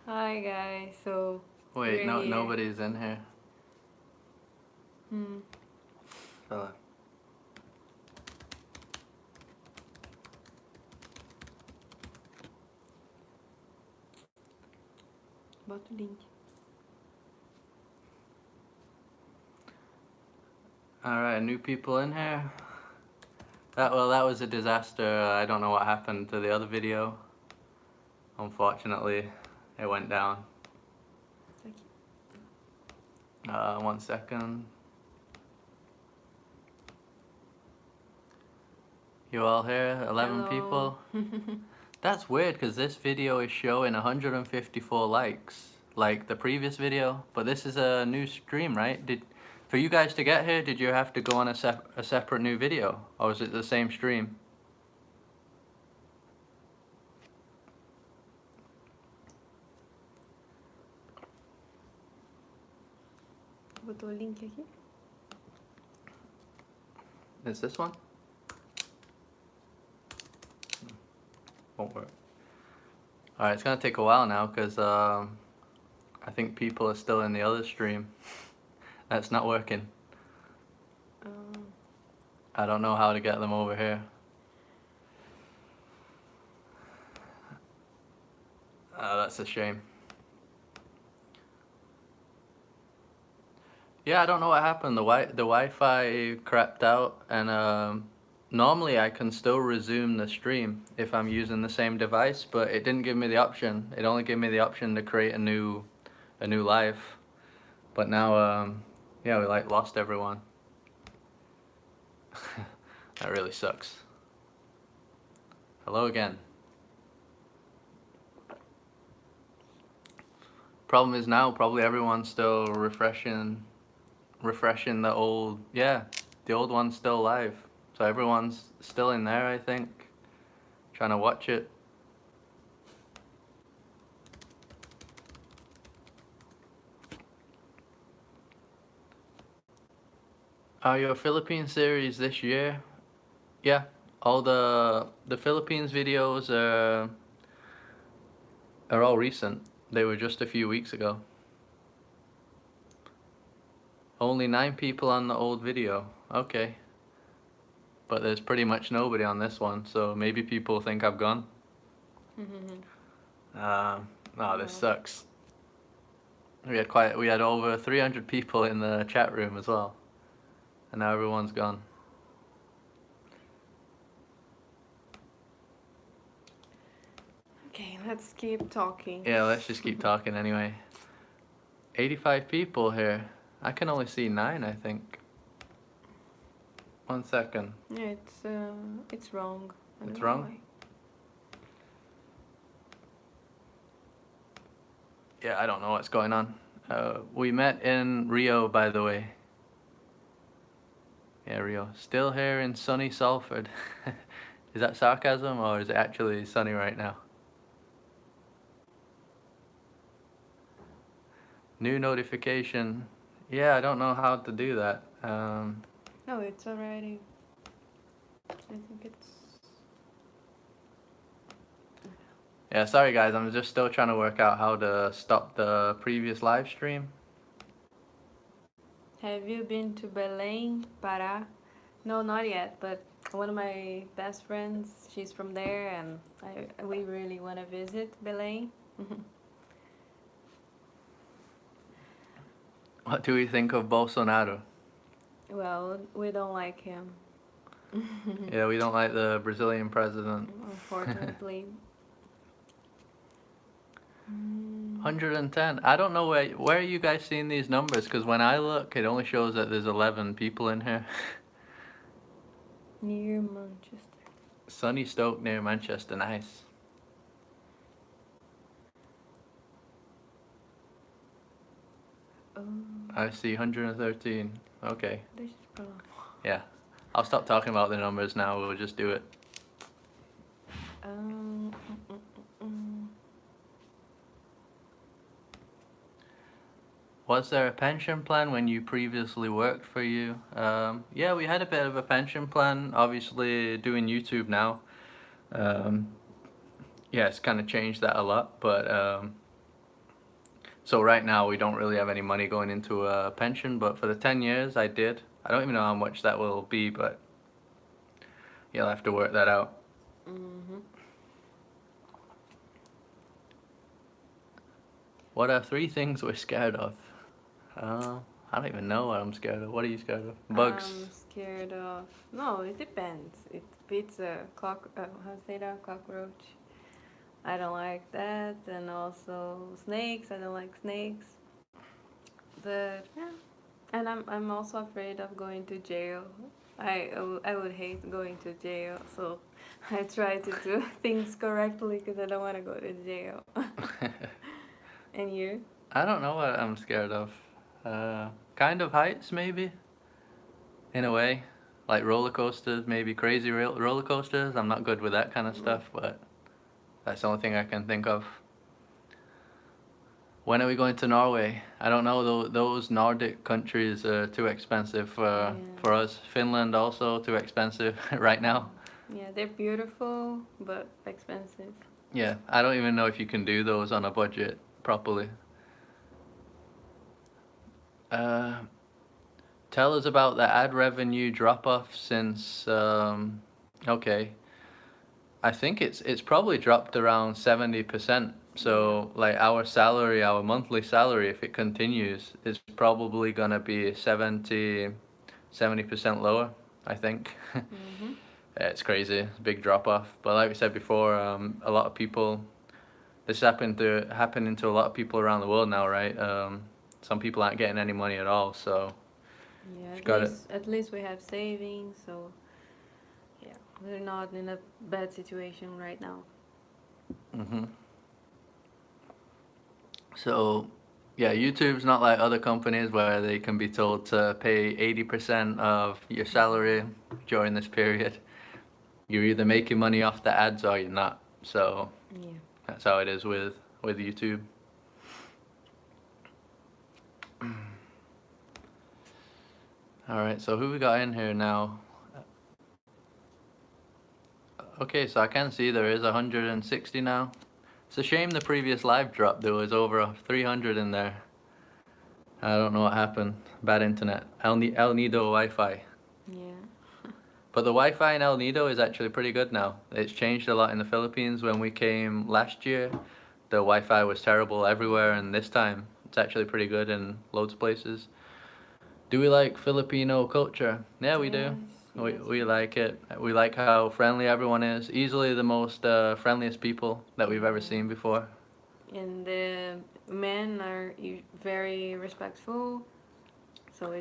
Hi guys, so Wait, we're no, here. nobody's in here. Fella. Bota o link. Alright, new people in here. That was a disaster. I don't know what happened to the other video. Unfortunately, it went down. Aqui. 1 second. You all here? 11 Hello. people? That's weird because this video is showing 154 likes, like the previous video. But this is a new stream, right? For you guys to get here, did you have to go on a separate new video, or was it the same stream? Botou o link aqui? Is this one? Won't work. Alright, it's gonna take a while now because I think people are still in the other stream. That's not working. I don't know how to get them over here. That's a shame. Yeah, I don't know what happened. The Wi-Fi crapped out, and normally I can still resume the stream if I'm using the same device, but it didn't give me the option. It only gave me the option to create a new live. But now, yeah, we like lost everyone. That really sucks. Hello again. Problem is now probably everyone's still refreshing the old, yeah, the old one's still live. So everyone's still in there, I think, trying to watch it. Your Philippine series this year? Yeah, all the Philippines videos are all recent. They were just a few weeks ago. Only 9 people on the old video. Okay. But there's pretty much nobody on this one, so maybe people think I've gone. No, this sucks. We had over 300 people in the chat room as well. And now everyone's gone. Okay, let's keep talking. Yeah, let's just keep talking anyway. 85 people here. I can only see 9, I think. 1 second. Yeah, it's wrong. It's wrong? Why. Yeah, I don't know what's going on. We met in Rio, by the way. Yeah, Rio. Still here in sunny Salford. Is that sarcasm or is it actually sunny right now? New notification. Yeah, I don't know how to do that. No, it's already. I think it's. Yeah, sorry guys, I'm just still trying to work out how to stop the previous live stream. Have you been to Belém, Pará? No, not yet, but one of my best friends, she's from there, and we really want to visit Belém. What do we think of Bolsonaro? Well, we don't like him. Yeah, we don't like the Brazilian president. Unfortunately. 110. I don't know where are you guys seeing these numbers, because when I look it only shows that there's 11 people in here. Near Manchester. Sunny Stoke near Manchester, nice. I see 113. Okay. Yeah. I'll stop talking about the numbers now, we'll just do it. Was there a pension plan when you previously worked for you? Yeah, we had a bit of a pension plan, obviously doing YouTube now. Yeah, it's kind of changed that a lot, but So right now we don't really have any money going into a pension, but for the 10 years I did. I don't even know how much that will be, but you'll have to work that out. Mm-hmm. What are 3 things we're scared of? I don't even know what I'm scared of. What are you scared of? Bugs. I'm scared of. No, it depends. It beats a how to say that? Cockroach. I don't like that, and also snakes. I don't like snakes. But yeah, and I'm also afraid of going to jail. I would hate going to jail, so I try to do things correctly because I don't want to go to jail. And you? I don't know what I'm scared of. Kind of heights, maybe, in a way. Like roller coasters, maybe crazy roller coasters. I'm not good with that kind of stuff, but that's the only thing I can think of. When are we going to Norway? I don't know. Those Nordic countries are too expensive Yeah. for us. Finland also too expensive right now. Yeah, they're beautiful but expensive. Yeah, I don't even know if you can do those on a budget properly. Uh, Tell us about the ad revenue drop off since. Okay, I think it's probably dropped around 70%. So like our salary, our monthly salary, if it continues, is probably gonna be 70% lower, I think. Mm-hmm. It's crazy, big drop off. But like we said before, a lot of people, this happening to a lot of people around the world now, right? Some people aren't getting any money at all, so Yeah, you got it. at least we have savings, so yeah, we're not in a bad situation right now. Mhm. So, yeah, YouTube's not like other companies where they can be told to pay 80% of your salary during this period. You're either making money off the ads or you're not. So Yeah. that's how it is with YouTube. All right, so who we got in here now? Okay, so I can see there is 160 now. It's a shame the previous live drop there was over 300 in there. I don't know what happened. Bad internet. El Nido Wi-Fi. Yeah. But the Wi-Fi in El Nido is actually pretty good now. It's changed a lot in the Philippines. When we came last year, the Wi-Fi was terrible everywhere, and this time it's actually pretty good in loads of places. Do we like Filipino culture? Yeah, we do. We like it. We like how friendly everyone is. Easily the most friendliest people that we've ever seen before. And the men are very respectful, so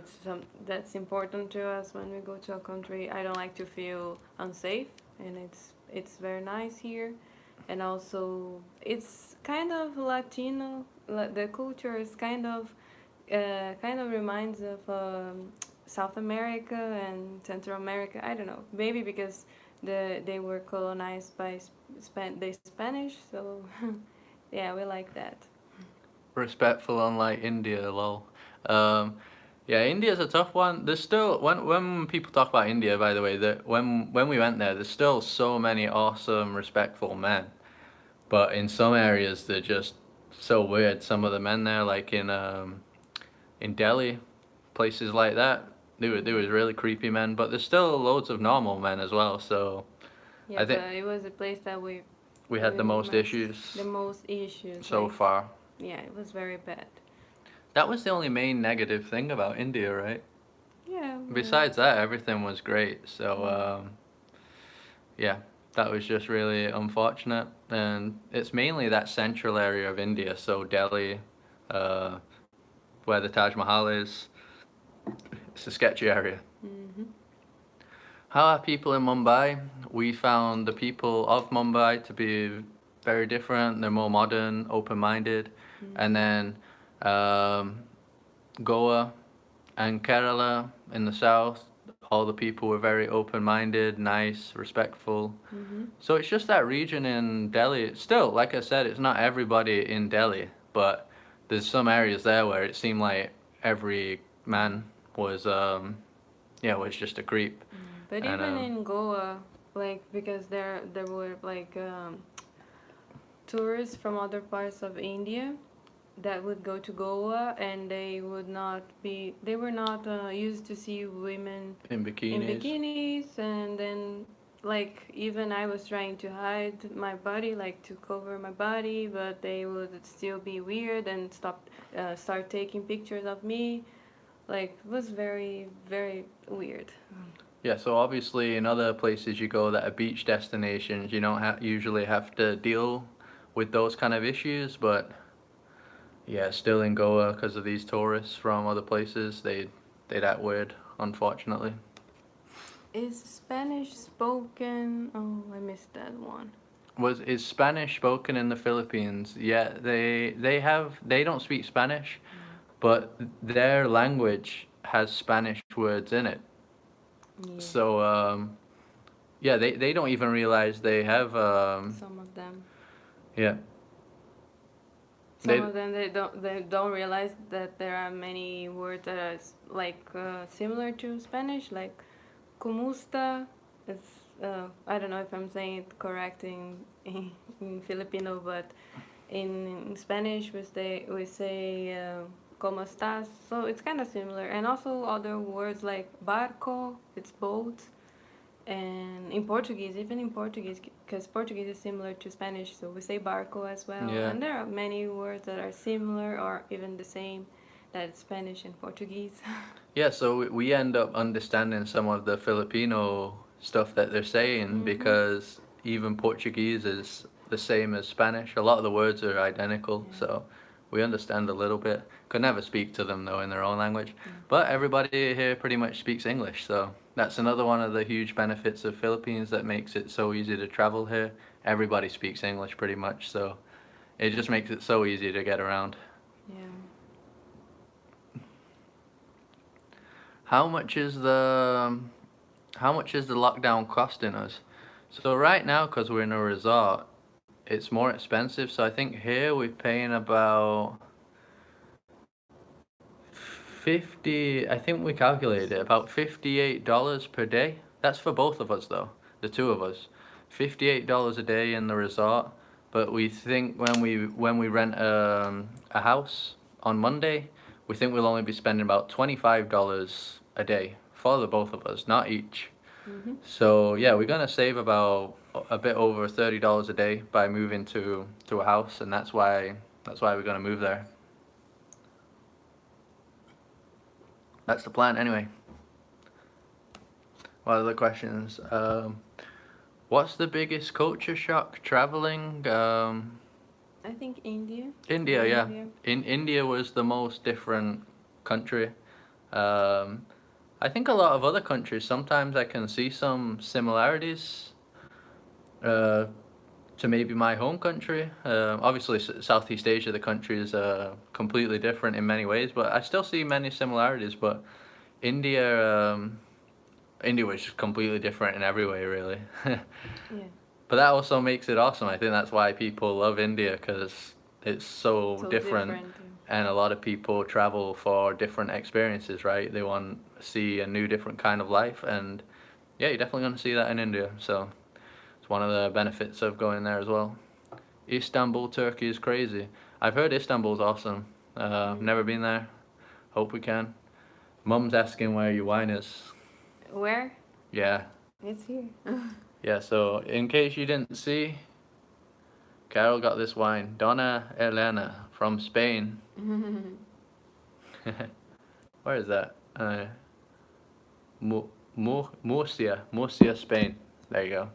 that's important to us when we go to a country. I don't like to feel unsafe, and it's very nice here, and also it's kind of Latino. The culture is kind of reminds of South America and Central America. I don't know, maybe because they were colonized by the Spanish, so yeah, we like that. Respectful, unlike India, lol. Um, yeah, India's a tough one. There's still when people talk about India, by the way, that when we went there, there's still so many awesome, respectful men. But in some areas, they're just so weird. Some of the men there, like in Delhi, places like that, there was really creepy men. But there's still loads of normal men as well. So Yeah, I think but it was a place that we had the most missed issues the most issues. so Like, far. yeah, it was very bad. That was the only main negative thing about India, right? Yeah. Besides that, everything was great. So, yeah, that was just really unfortunate. And it's mainly that central area of India, so Delhi, uh, where the Taj Mahal is. It's a sketchy area. Mm-hmm. How are people in Mumbai? We found the people of Mumbai to be very different. They're more modern, open-minded. And then Goa and Kerala in the south, all the people were very open-minded, nice, respectful. Mm-hmm. So it's just that region in Delhi. Still, like I said, it's not everybody in Delhi, but there's some areas there where it seemed like every man was, was just a creep. But And even in Goa, like because there were like tourists from other parts of India, that would go to Goa, and they were not used to see women In in bikinis. bikinis, and then like even I was trying to hide my body, like to cover my body, but they would still be weird and start taking pictures of me. Like it was very very weird. Yeah, so obviously in other places you go that are beach destinations, you don't usually have to deal with those kind of issues, but yeah, still in Goa because of these tourists from other places, they'd act weird, unfortunately. Is Spanish spoken? Oh, I missed that one. Is Spanish spoken in the Philippines? Yeah, they don't speak Spanish, but their language has Spanish words in it. Yeah, So yeah, they don't even realize they have some of them. yeah. Some They of them they don't realize that there are many words that are like similar to Spanish, like "cumusta." It's I don't know if I'm saying it correct in Filipino, but in Spanish we say "cómo estás," so it's kind of similar. And also other words like barco, it's boat. And in Portuguese, even in Portuguese, because Portuguese is similar to Spanish, so we say barco as well. yeah. And there are many words that are similar or even the same that Spanish and Portuguese. Yeah, so we end up understanding some of the Filipino stuff that they're saying Mhm. because even Portuguese is the same as Spanish. A lot of the words are identical, Yeah. so we understand a little bit. Could never speak to them though in their own language. Yeah. But everybody here pretty much speaks English, so that's another one of the huge benefits of Philippines that makes it so easy to travel here. Everybody speaks English pretty much, so it just makes it so easy to get around. Yeah. How much is the how much is the lockdown costing us? So right now, because we're in a resort, it's more expensive. So I think here we're paying about 50. I think we calculated it about $58 per day. That's for both of us though, the two of us. $58 a day in the resort. But we think when we rent a house on Monday, we think we'll only be spending about $25 a day for the both of us, not each. Mhm. So yeah, we're gonna save about a bit over $30 a day by moving to a house, and that's why we're gonna move there. That's the plan anyway. What other questions? What's the biggest culture shock traveling? I think India. India, yeah. India. In India was the most different country. Um, I think a lot of other countries sometimes I can see some similarities. Uh, to maybe my home country. Obviously, Southeast Asia, the countries are completely different in many ways, but I still see many similarities. But India, India was just completely different in every way, really. Yeah. But that also makes it awesome. I think that's why people love India because it's so So different, different. and a lot of people travel for different experiences, right? They want to see a new, different kind of life, and yeah, you're definitely going to see that in India. So it's one of the benefits of going there as well. Istanbul, Turkey is crazy. I've heard Istanbul's awesome. Never Mhm. been there. Hope we can. Mum's asking where your wine is. Where? Yeah. It's here. Yeah, so in case you didn't see, Carol got this wine. Donna Elena from Spain. Where is that? Murcia, Spain. There you go.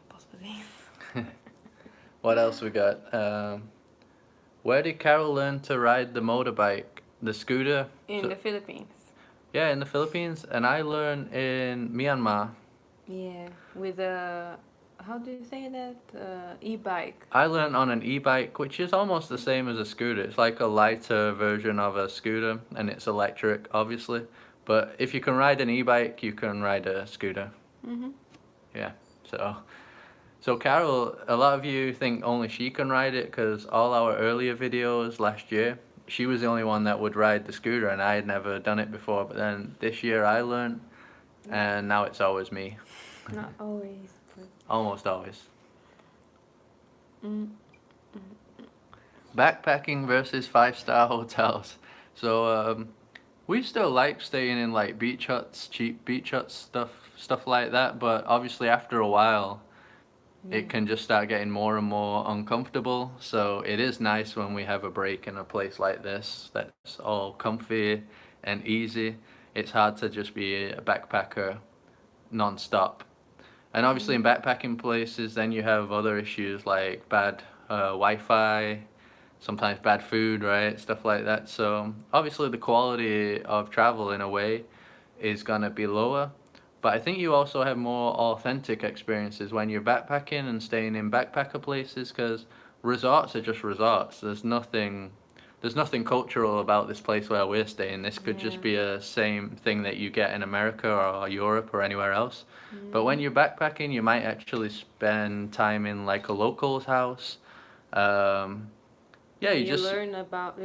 Posso fazer isso? What else we got? Where did Carol learn to ride the motorbike? The scooter? In So, the Philippines. yeah, in the Philippines, and I learned in Myanmar. Yeah, with a how do you say that? E-bike. I learned on an e-bike, which is almost the same as a scooter. It's like a lighter version of a scooter, and it's electric, obviously. But if you can ride an e-bike, you can ride a scooter. Mhm. Yeah. So Carol, a lot of you think only she can ride it because all our earlier videos last year, she was the only one that would ride the scooter, and I had never done it before. But then this year I learned, and now it's always me, Not always, but almost always. mm, Backpacking versus 5-star hotels. So we still like staying in like beach huts, cheap beach huts, stuff like that. But obviously, after a while, it can just start getting more and more uncomfortable. So it is nice when we have a break in a place like this that's all comfy and easy. It's hard to just be a backpacker non-stop. And obviously in backpacking places, then you have other issues like bad Wi-Fi, sometimes bad food, right? Stuff like that. So obviously the quality of travel in a way is gonna be lower. But I think you also have more authentic experiences when you're backpacking and staying in backpacker places because resorts are just resorts. There's nothing cultural about this place where we're staying. This could just Yeah. be a same thing that you get in America or Europe or anywhere else. But when you're backpacking, you might actually spend time in like a local's house. Um, yeah, you just You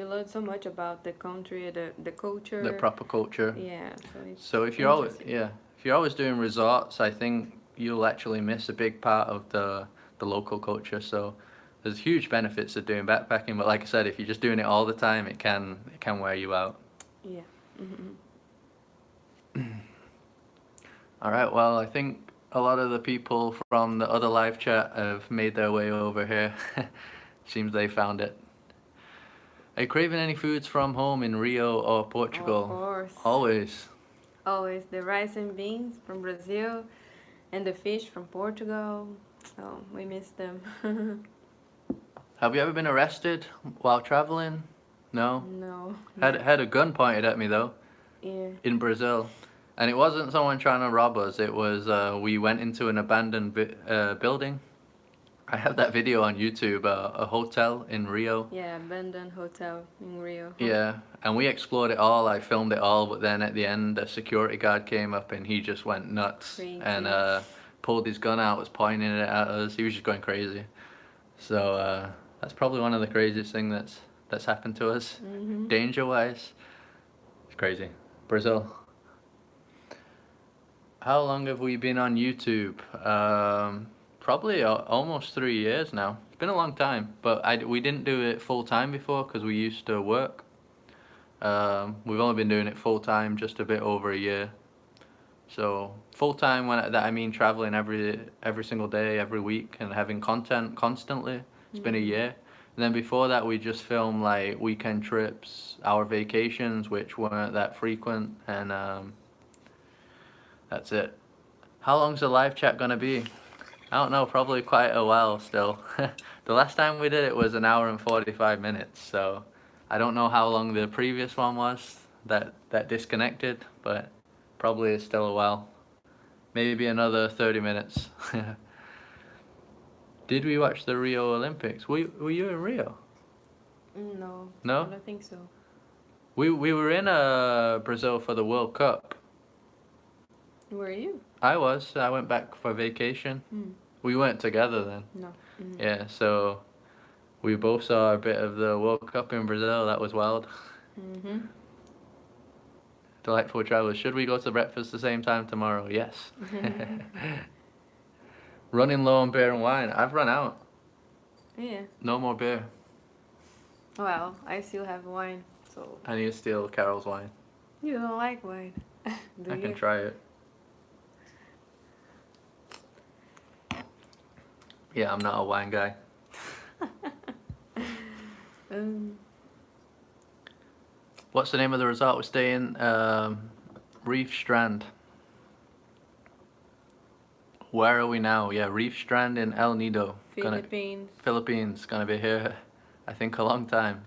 learn so much about the country, the culture. the proper culture. Yeah, so it's So if you're always interesting. if you're always doing resorts, I think you'll actually miss a big part of the local culture. So there's huge benefits of doing backpacking, but like I said, if you're just doing it all the time, it can wear you out. Yeah. Hmm. All right, well, I think a lot of the people from the other live chat have made their way over here. Seems they found it. Are you craving any foods from home in Rio or Of Portugal? course. Always. Always the rice and beans from Brazil and the fish from Portugal. Oh, we miss them. Have you ever been arrested while traveling? No. No. Had a gun pointed at me though Yeah. in Brazil, and it wasn't someone trying to rob us. It was we went into an abandoned building. I have that video on YouTube. A hotel in Rio. Yeah, abandoned hotel in Rio. Yeah, and we explored it all. I filmed it all, but then at the end, a security guard came up and he just went nuts Crazy. and pulled his gun out, was pointing it at us. He was just going crazy. So that's probably one of the craziest thing that's happened to us, Mhm. danger-wise. It's crazy. Brazil. How long have we been on YouTube? Probably almost 3 years now. It's been a long time, but we didn't do it full time before because we used to work. We've only been doing it full time just a bit over a year. So full time that I mean traveling every single day, every week, and having content constantly. It's been a year. And then before that, we just filmed like weekend trips, our vacations, which weren't that frequent, and that's it. How long's the live chat gonna be? I don't know, probably quite a while still. The last time we did it was an hour and 45 minutes, so I don't know how long the previous one was that disconnected, but probably it's still a while. Maybe another 30 minutes. Did we watch the Rio Olympics? Were you in Rio? No. No? I don't think so. We were in Brazil for the World Cup. Were you? I was. I went back for vacation. We weren't together then. No. Mhm. Yeah, so we both saw a bit of the World Cup in Brazil. That was wild. Mhm. Delightful travelers. Should we go to breakfast the same time tomorrow? Yes. Running low on beer and wine. I've run out. Yeah. No more beer. Well, I still have wine, so I need to steal Carol's wine. you don't like wine, do I you? can try it. Yeah, I'm not a wine guy. Um, What's the name of the resort we're staying? Reef Strand. Where are we now? Yeah, Reef Strand in El Nido. Philippines. Philippines. Gonna be here, I think, a long time.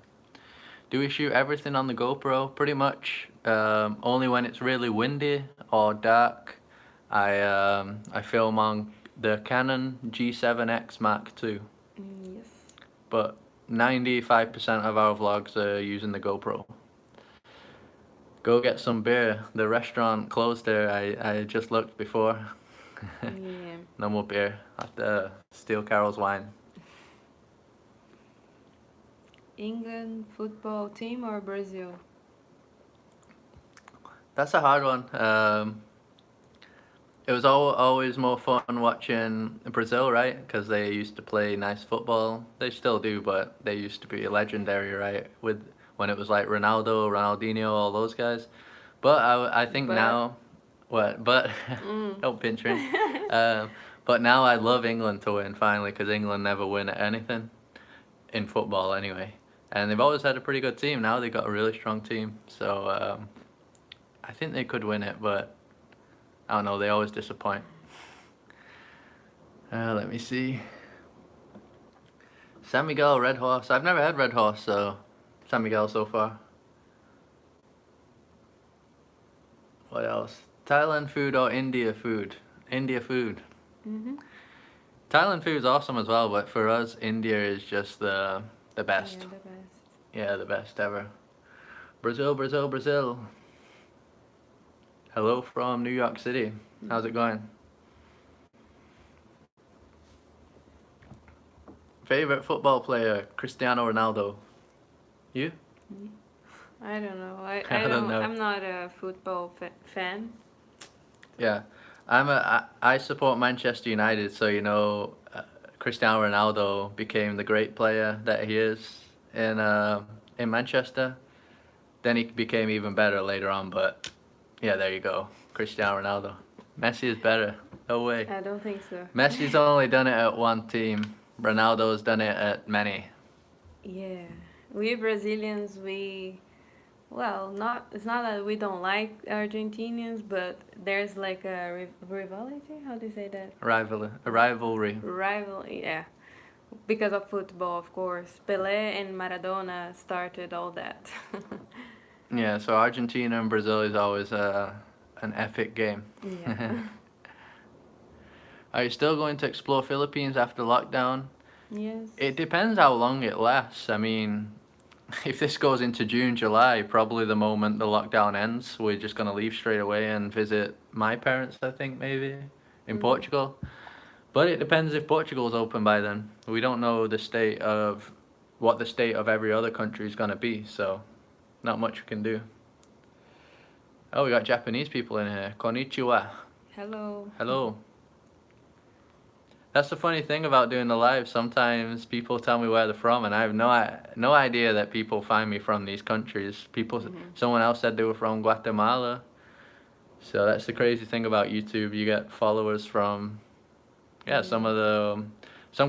Do we shoot everything on the GoPro? Pretty much. Only when it's really windy or dark. I film on the Canon G7X Mark II. Yes. But 95% of our vlogs are using the GoPro. Go get some beer. The restaurant closed there. I just looked before. Yeah. No more beer. I have to steal Carol's wine. England football team or Brazil? That's a hard one. it was always more fun watching Brazil, right? Because they used to play nice football. They still do, but they used to be legendary, right? With when it was like Ronaldo, Ronaldinho, all those guys. But I think But now, what? But mm. don't pinch me. Um, but now I love England to win finally, because England never win at anything in football anyway. And they've always had a pretty good team. Now they've got a really strong team. So I think they could win it, but I don't know. They always disappoint. Let me see. San Miguel, Red Horse. I've never had Red Horse, so San Miguel so far. What else? Thailand food or India food? India food. Mhm. Thailand food is awesome as well, but for us, India is just the Yeah, best. the best. Yeah, the best ever. Brazil, Brazil, Brazil. Hello from New York City. How's it going? Favorite football player, Cristiano Ronaldo. You? I don't know. I I don't don't. know. I'm not a football fan. Yeah, I support Manchester United, so Cristiano Ronaldo became the great player that he is in Manchester. Then he became even better later on, but yeah, there you go, Cristiano Ronaldo. Messi is better. No way. I don't think so. Messi's only done it at one team. Ronaldo's done it at many. Yeah, we Brazilians, well, not it's not that we don't like Argentinians, but there's like a rivalry. How do you say that? A rivalry. Rival, yeah. Because of football, of course. Pelé and Maradona started all that. Yeah, so Argentina and Brazil is always an epic game. Yeah. Are you still going to explore Philippines after lockdown? Yes. It depends how long it lasts. I mean, if this goes into June, July, probably the moment the lockdown ends, we're just going to leave straight away and visit my parents, I think, maybe, in Portugal. But it depends if Portugal's open by then. We don't know what the state of every other country is going to be, so not much we can do. Oh, we got Japanese people in here. Konnichiwa. Hello. Hello. That's the funny thing about doing the live. Sometimes people tell me where they're from, and I have no idea that people find me from these countries. Someone else said they were from Guatemala. So that's the crazy thing about YouTube. You get followers from, some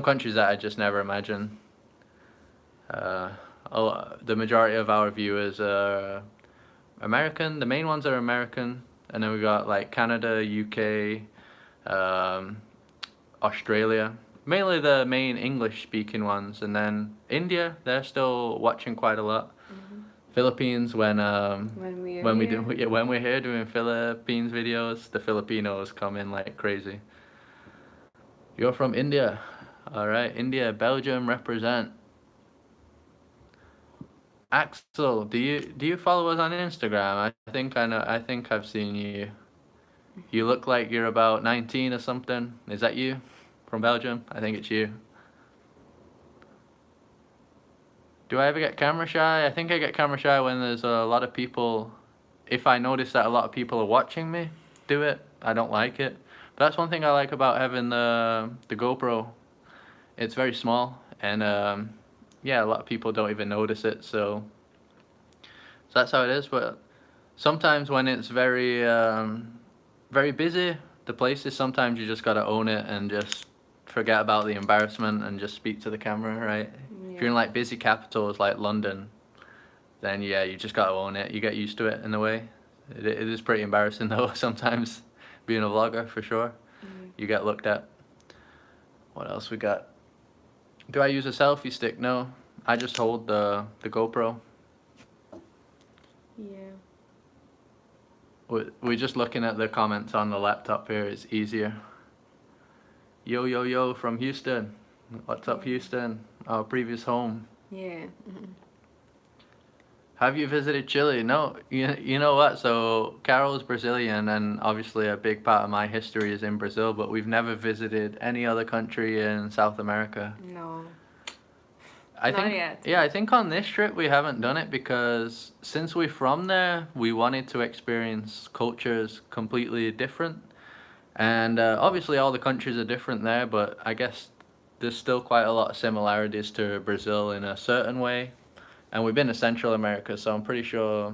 countries that I just never imagined. The majority of our viewers are American. The main ones are American, and then we got like Canada, UK, Australia, mainly the main English-speaking ones, and then India. They're still watching quite a lot. Philippines when we're here doing Philippines videos, the Filipinos come in like crazy. You're from India, all right? India, Belgium represent. Axel, do you follow us on Instagram? I think I know. I think I've seen you. You look like you're about 19 or something. Is that you? From Belgium? I think it's you. Do I ever get camera shy? I think I get camera shy when there's a lot of people. If I notice that a lot of people are watching me do it, I don't like it. But that's one thing I like about having the GoPro. It's very small, and a lot of people don't even notice it. So that's how it is. But sometimes when it's very very busy, the places, sometimes you just gotta own it and just forget about the embarrassment and just speak to the camera, right? Yeah. If you're in like busy capitals like London, then yeah, you just gotta own it. You get used to it in a way. It is pretty embarrassing though sometimes, being a vlogger for sure. You get looked at. What else we got? Do I use a selfie stick? No, I just hold the GoPro. Yeah. We're just looking at the comments on the laptop here. It's easier. Yo, yo, yo from Houston. What's up, Houston? Our previous home. Yeah. Have you visited Chile? No. You know what? So Carol's Brazilian, and obviously a big part of my history is in Brazil, but we've never visited any other country in South America. No. I Not think, yet. yeah, I think on this trip we haven't done it because since we're from there, we wanted to experience cultures completely different. And obviously all the countries are different there, but I guess there's still quite a lot of similarities to Brazil in a certain way. And we've been to Central America, so I'm pretty sure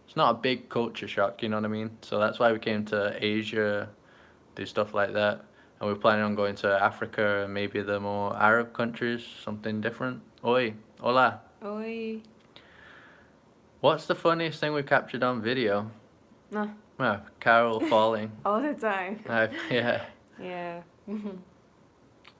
it's not a big culture shock, you know what I mean? So that's why we came to Asia, do stuff like that. And we're planning on going to Africa and maybe the more Arab countries, something different. Oi, hola. Oi. What's the funniest thing we captured on video? No, Carol falling. all the time. Yeah. Yeah.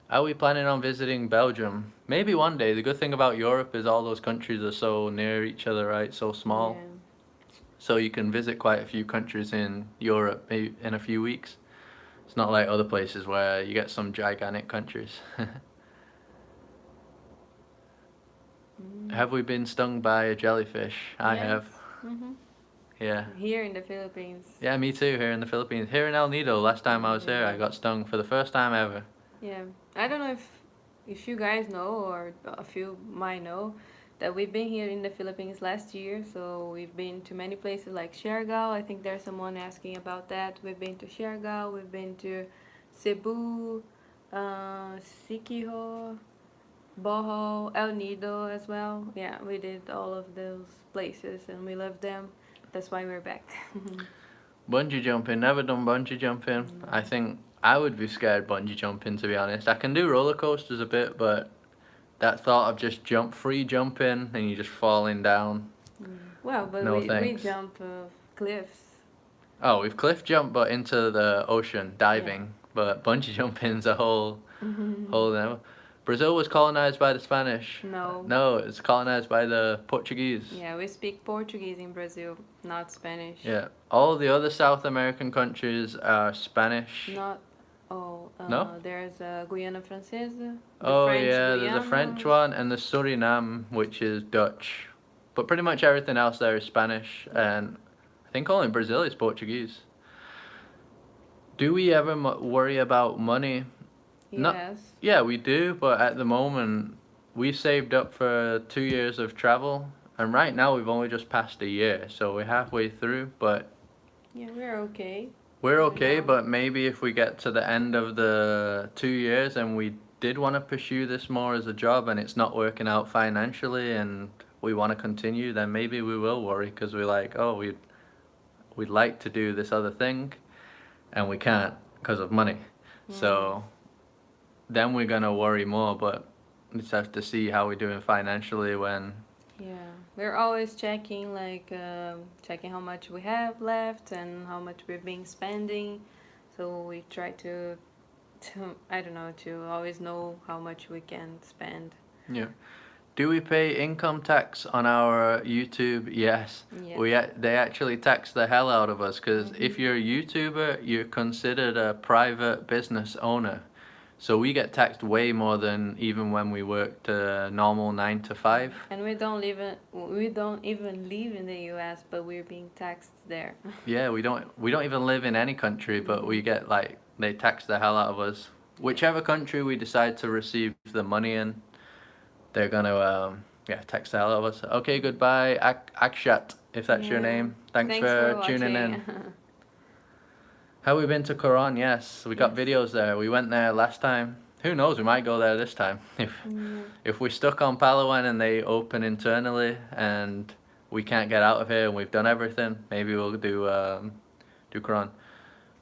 Are we planning on visiting Belgium? Maybe one day. The good thing about Europe is all those countries are so near each other, right? So small. Yeah. So you can visit quite a few countries in Europe maybe in a few weeks. It's not like other places where you get some gigantic countries. Have we been stung by a jellyfish? I Yes. have. Mhm. Yeah. Here in the Philippines. Yeah, me too, here in the Philippines. Here in El Nido, last time I was here, I got stung for the first time ever. Yeah. I don't know if you guys know, or a few might know, that we've been here in the Philippines last year. So we've been to many places like Siargao. I think there's someone asking about that. We've been to Siargao. We've been to Cebu, Siquijor, Bohol, El Nido as well. Yeah, we did all of those places and we loved them. That's why we're back. Bungee jumping, never done bungee jumping. I think I would be scared bungee jumping, to be honest. I can do roller coasters a bit, but that thought of just free jumping and you just falling down. Well, but No we thanks. jump cliffs. Oh, we've cliff jumped, but into the ocean, diving. But bungee jumping's a whole level. Brazil was colonized by the Spanish. No. No, it's colonized by the Portuguese. Yeah, we speak Portuguese in Brazil, not Spanish. Yeah. All the other South American countries are Spanish. Not. Oh, No? there's Guyana Française. The Oh French yeah, there's a Guyana. French one and the Suriname, which is Dutch. But pretty much everything else there is Spanish, and I think only Brazil is Portuguese. Do we ever worry about money? No. Yes. Yeah, we do, but at the moment, we saved up for 2 years of travel, and right now we've only just passed a year, so we're halfway through, but Yeah, we're okay. we're Right okay, now. but maybe if we get to the end of the 2 years and we did want to pursue this more as a job and it's not working out financially and we want to continue, then maybe we will worry because we're like, oh, we'd like to do this other thing and we can't because of money. So then we're gonna worry more, but we just have to see how we're doing financially when. Yeah, we're always checking, like checking how much we have left and how much we've been spending. So we try to I don't know, to always know how much we can spend. Yeah. Do we pay income tax on our YouTube? Yes. Yeah. They actually tax the hell out of us because if you're a YouTuber, you're considered a private business owner. So we get taxed way more than even when we worked a normal 9 to 5. And we don't even live in the US, but we're being taxed there. Yeah, we don't even live in any country, but we get like they tax the hell out of us. Whichever country we decide to receive the money in, they're gonna tax the hell out of us. Okay, goodbye, Akshat, if that's your Yeah. name. Thanks for tuning in. watching. Have we been to Quran? Yes, we got Yes. videos there. We went there last time. Who knows? We might go there this time. If we're stuck on Palawan and they open internally and we can't get out of here and we've done everything, maybe we'll do Quran.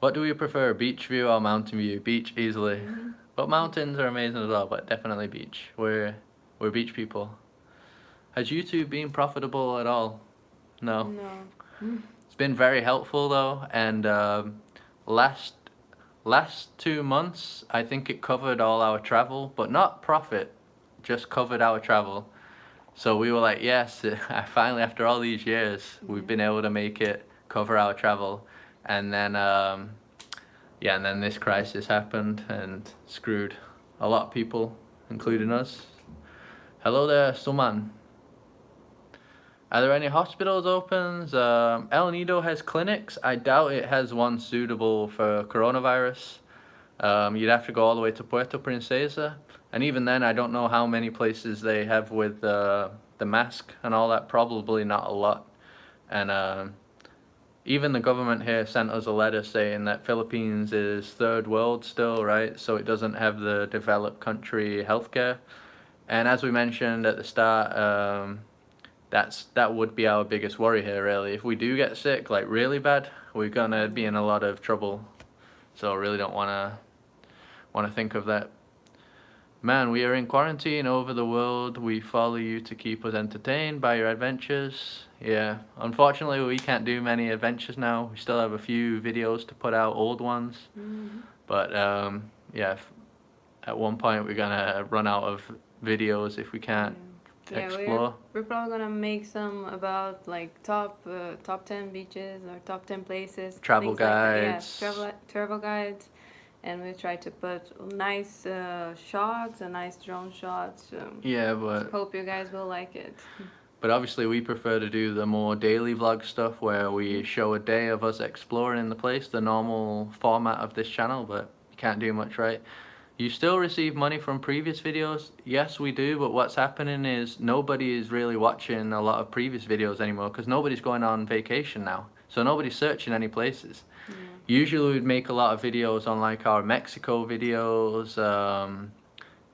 What do we prefer, beach view or mountain view? Beach easily. But mountains are amazing as well, but definitely beach. We're beach people. Has YouTube been profitable at all? No. No. It's been very helpful though, and last 2 months I think it covered all our travel, but not profit, just covered our travel. So we were like, yes, finally after all these years we've been able to make it cover our travel. And then and then this crisis happened and screwed a lot of people, including us. Hello there, Suman. Are there any hospitals open? El Nido has clinics. I doubt it has one suitable for coronavirus. You'd have to go all the way to Puerto Princesa. And even then, I don't know how many places they have with the mask and all that. Probably not a lot. And even the government here sent us a letter saying that Philippines is third world still, right? So it doesn't have the developed country healthcare. And as we mentioned at the start, that would be our biggest worry here, really. If we do get sick, like really bad, we're gonna be in a lot of trouble. So I really don't wanna think of that. Man, we are in quarantine over the world. We follow you to keep us entertained by your adventures. Yeah, unfortunately, we can't do many adventures now. We still have a few videos to put out, old ones. But yeah, at one point we're gonna run out of videos if we can't explore. We're probably gonna make some about like top 10 beaches or top 10 places. Travel things like that. guides. Yeah, travel guides. And we try to put nice shots and nice drone shots. Yeah, but hope you guys will like it. But obviously we prefer to do the more daily vlog stuff where we show a day of us exploring the place, the normal format of this channel, but you can't do much, right? You still receive money from previous videos? Yes, we do, but what's happening is nobody is really watching a lot of previous videos anymore because nobody's going on vacation now. So nobody's searching any places. Usually we'd make a lot of videos on like our Mexico videos,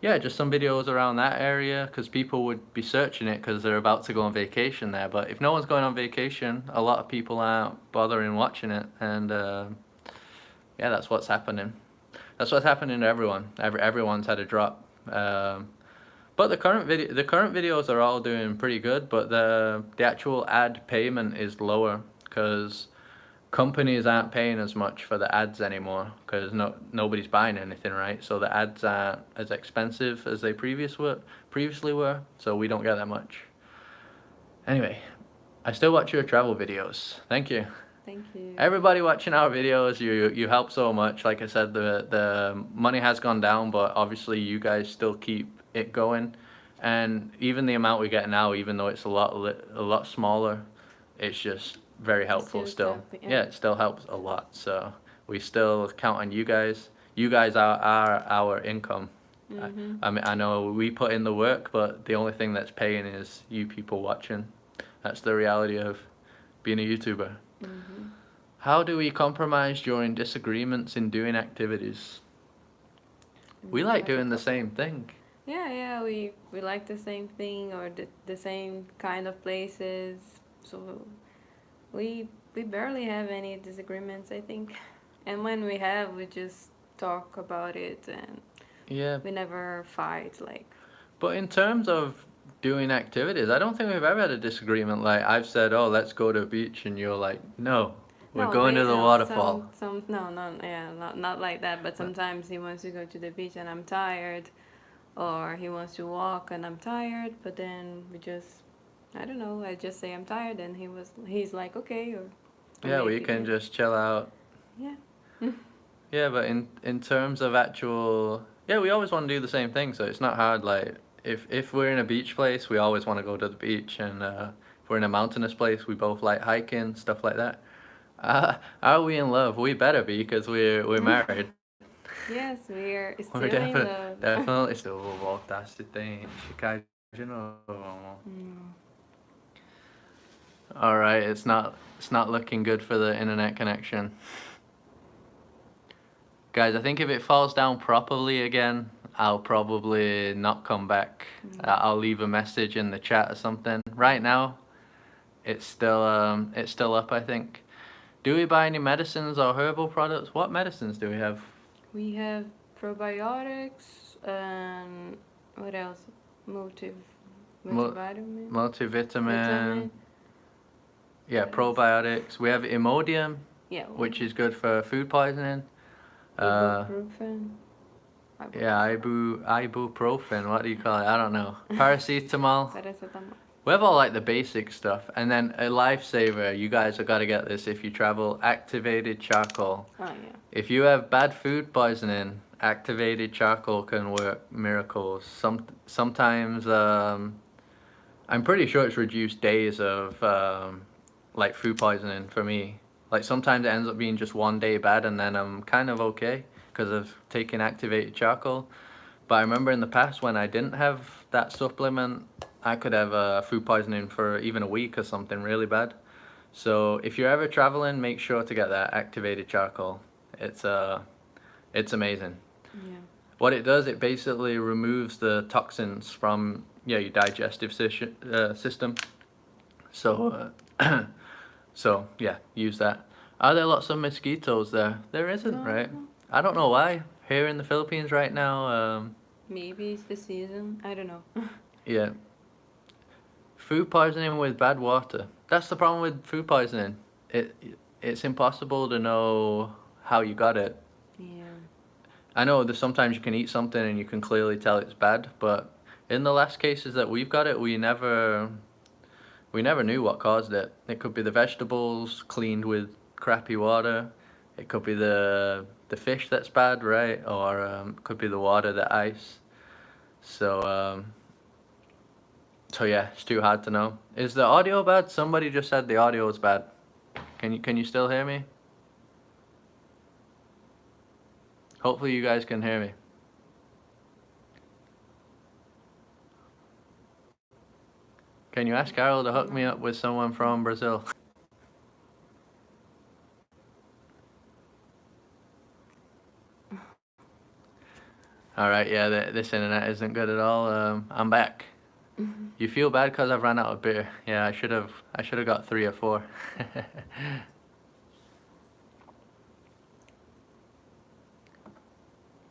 yeah, just some videos around that area because people would be searching it because they're about to go on vacation there. But if no one's going on vacation, a lot of people aren't bothering watching it, and yeah, that's what's happening. That's what's happening to everyone. Everyone's had a drop. But the current videos are all doing pretty good, but the actual ad payment is lower because companies aren't paying as much for the ads anymore because nobody's buying anything, right? So the ads aren't as expensive as they previously were, so we don't get that much. Anyway, I still watch your travel videos. Thank you. Thank you. Everybody watching our videos, you help so much. Like I said, the money has gone down, but obviously you guys still keep it going. And even the amount we get now, even though it's a lot smaller, it's just very helpful still. Yeah, it still helps a lot. So we still count on you guys. You guys are our income. I mean, I know we put in the work, but the only thing that's paying is you people watching. That's the reality of being a YouTuber. How do we compromise during disagreements in doing activities? We like doing the same thing. Yeah, we like the same thing or the same kind of places. So we barely have any disagreements, I think. And when we have, we just talk about it, and yeah, we never fight. Like. But in terms of doing activities, I don't think we've ever had a disagreement. Like I've said, "Oh, let's go to the beach," and you're like, "No, we're going to the waterfall." Not like that. But sometimes he wants to go to the beach, and I'm tired, or he wants to walk, and I'm tired. But then we just, I don't know. I just say I'm tired, and he's like, okay, or yeah, we can just chill out. Yeah. Yeah, but in terms of actual, yeah, we always want to do the same thing, so it's not hard. Like if we're in a beach place, we always want to go to the beach, and if we're in a mountainous place, we both like hiking, stuff like that. Are we in love? We better be because we're married. Yes, we're still We're in love. definitely still love. That's the thing. All right, it's not looking good for the internet connection. Guys, I think if it falls down properly again, I'll probably not come back. I'll leave a message in the chat or something. Right now, it's still up, I think. Do we buy any medicines or herbal products? What medicines do we have? We have probiotics and what else? Multivitamin. Multivitamin. Yeah, probiotics. We have Imodium, which is good for food poisoning. Ibuprofen. Yeah, ibuprofen. What do you call it? I don't know. Paracetamol. Paracetamol. We have all like the basic stuff, and then a lifesaver. You guys have got to get this if you travel. Activated charcoal. Oh yeah. If you have bad food poisoning, activated charcoal can work miracles. Sometimes I'm pretty sure it's reduced days of like food poisoning for me. Like sometimes it ends up being just one day bad, and then I'm kind of okay because of taking activated charcoal. But I remember in the past when I didn't have that supplement, I could have food poisoning for even a week or something really bad. So if you're ever traveling, make sure to get that activated charcoal. It's amazing. Yeah. What it does, it basically removes the toxins from your digestive system. So so yeah, use that. Are there lots of mosquitoes there? There isn't, right? No, I don't know why. Here in the Philippines right now, maybe it's the season. I don't know. yeah, food poisoning with bad water. That's the problem with food poisoning. It it's impossible to know how you got it. Yeah. I know that sometimes you can eat something and you can clearly tell it's bad, but in the last cases that we've got it, we never knew what caused it. It could be the vegetables cleaned with crappy water. It could be the fish that's bad, right? Or could be the water, the ice. So so yeah, it's too hard to know. Is the audio bad? Somebody just said the audio is bad. Can you still hear me? Hopefully you guys can hear me. Can you ask Carol to hook me up with someone from Brazil? All right, yeah, this internet isn't good at all. I'm back. You feel bad because I've run out of beer. Yeah, I should have got 3 or 4.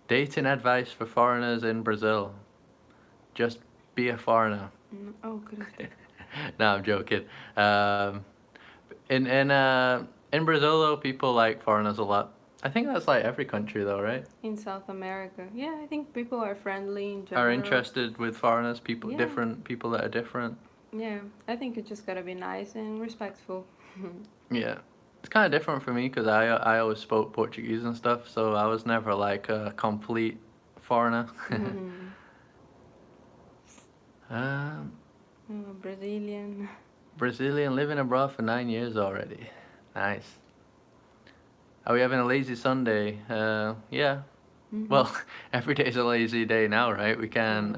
Dating advice for foreigners in Brazil. Just be a foreigner. Oh, good. No, I'm joking. In Brazil though, people like foreigners a lot. I think that's like every country though, right? In South America, yeah, I think people are friendly in Are general. interested with foreigners, people Yeah. different people that are different. Yeah, I think you just gotta be nice and respectful. Yeah. It's kind of different for me because I always spoke Portuguese and stuff, so I was never like a complete foreigner. Mhm. um, Oh, Brazilian. Brazilian living abroad for 9 years already. Nice. Are we having a lazy Sunday? Yeah. Mhm. Well, every day's a lazy day now, right? We can't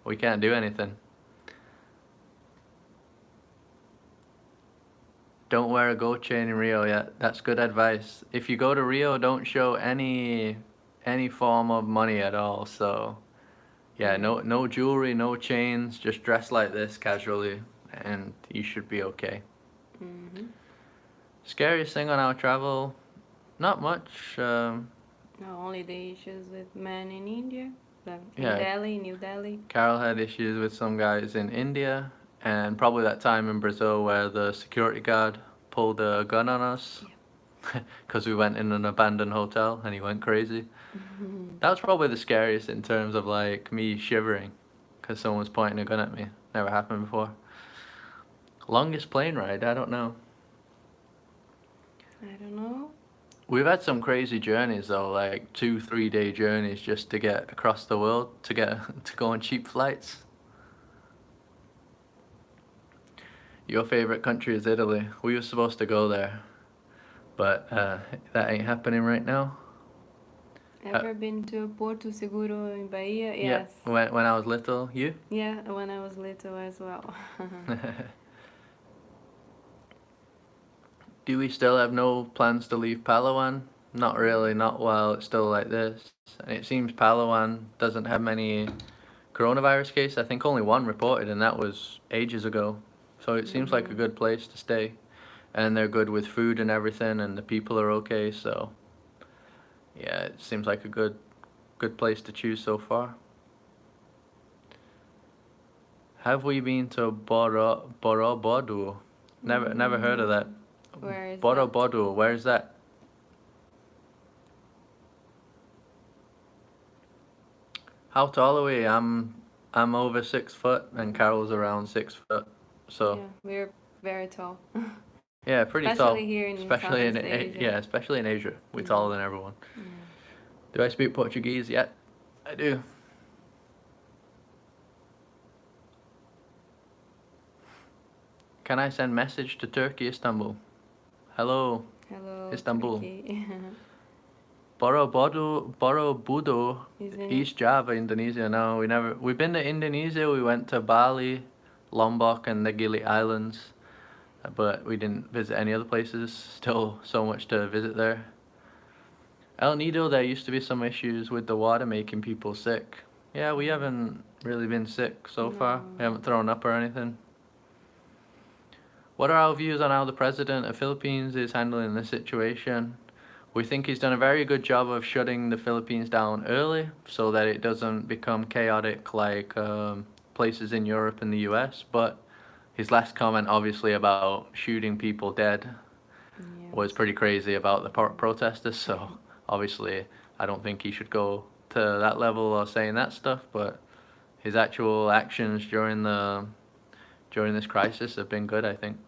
do anything. Don't wear a gold chain in Rio yet. That's good advice. If you go to Rio, don't show any form of money at all. So, yeah, no jewelry, no chains. Just dress like this casually, and you should be okay. Mhm. Scariest thing on our travel? Not much. No, only the issues with men in India. Like in Yeah. Delhi, New Delhi. Carol had issues with some guys in India, and probably that time in Brazil where the security guard pulled a gun on us because we went in an abandoned hotel and he went crazy. That was probably the scariest in terms of like me shivering because someone was pointing a gun at me. Never happened before. Longest plane ride? I don't know. I don't know. We've had some crazy journeys though, like 2-3 day journeys just to get across the world to get to go on cheap flights. Your favorite country is Italy. We were supposed to go there, but that ain't happening right now. Ever been to Porto Seguro in Bahia? Yeah, Yes. when I was little, you? Yeah, when I was little as well. Do we still have no plans to leave Palawan? Not really, not while it's still like this. And it seems Palawan doesn't have many coronavirus cases. I think only one reported, and that was ages ago. So it seems like a good place to stay. And they're good with food and everything, and the people are okay, so yeah, it seems like a good place to choose so far. Have we been to Borobudur? Never heard of that. Where is that? Borobudur, where is that? How tall are we? I'm over 6 foot, and Carol's around 6 foot. So Yeah, we're very tall. yeah, pretty tall. Especially here in Especially in Southeast Asia. yeah, especially in Asia, we're taller than everyone. Do I speak Portuguese yet? I do. Can I send message to Turkey, Istanbul? Hello, Hello, Istanbul. Turkey. Borobudur, Isn't it? East Java, Indonesia. No, we've been to Indonesia. We went to Bali, Lombok, and the Gili Islands. but we didn't visit any other places. Still so much to visit there. El Nido, there used to be some issues with the water making people sick. Yeah, we haven't really been sick so far. We haven't thrown up or anything. What are our views on how the president of Philippines is handling this situation? We think he's done a very good job of shutting the Philippines down early so that it doesn't become chaotic like places in Europe and the US. But his last comment, obviously, about shooting people dead was pretty crazy about the protesters. So obviously, I don't think he should go to that level or saying that stuff. But his actual actions during this crisis have been good, I think.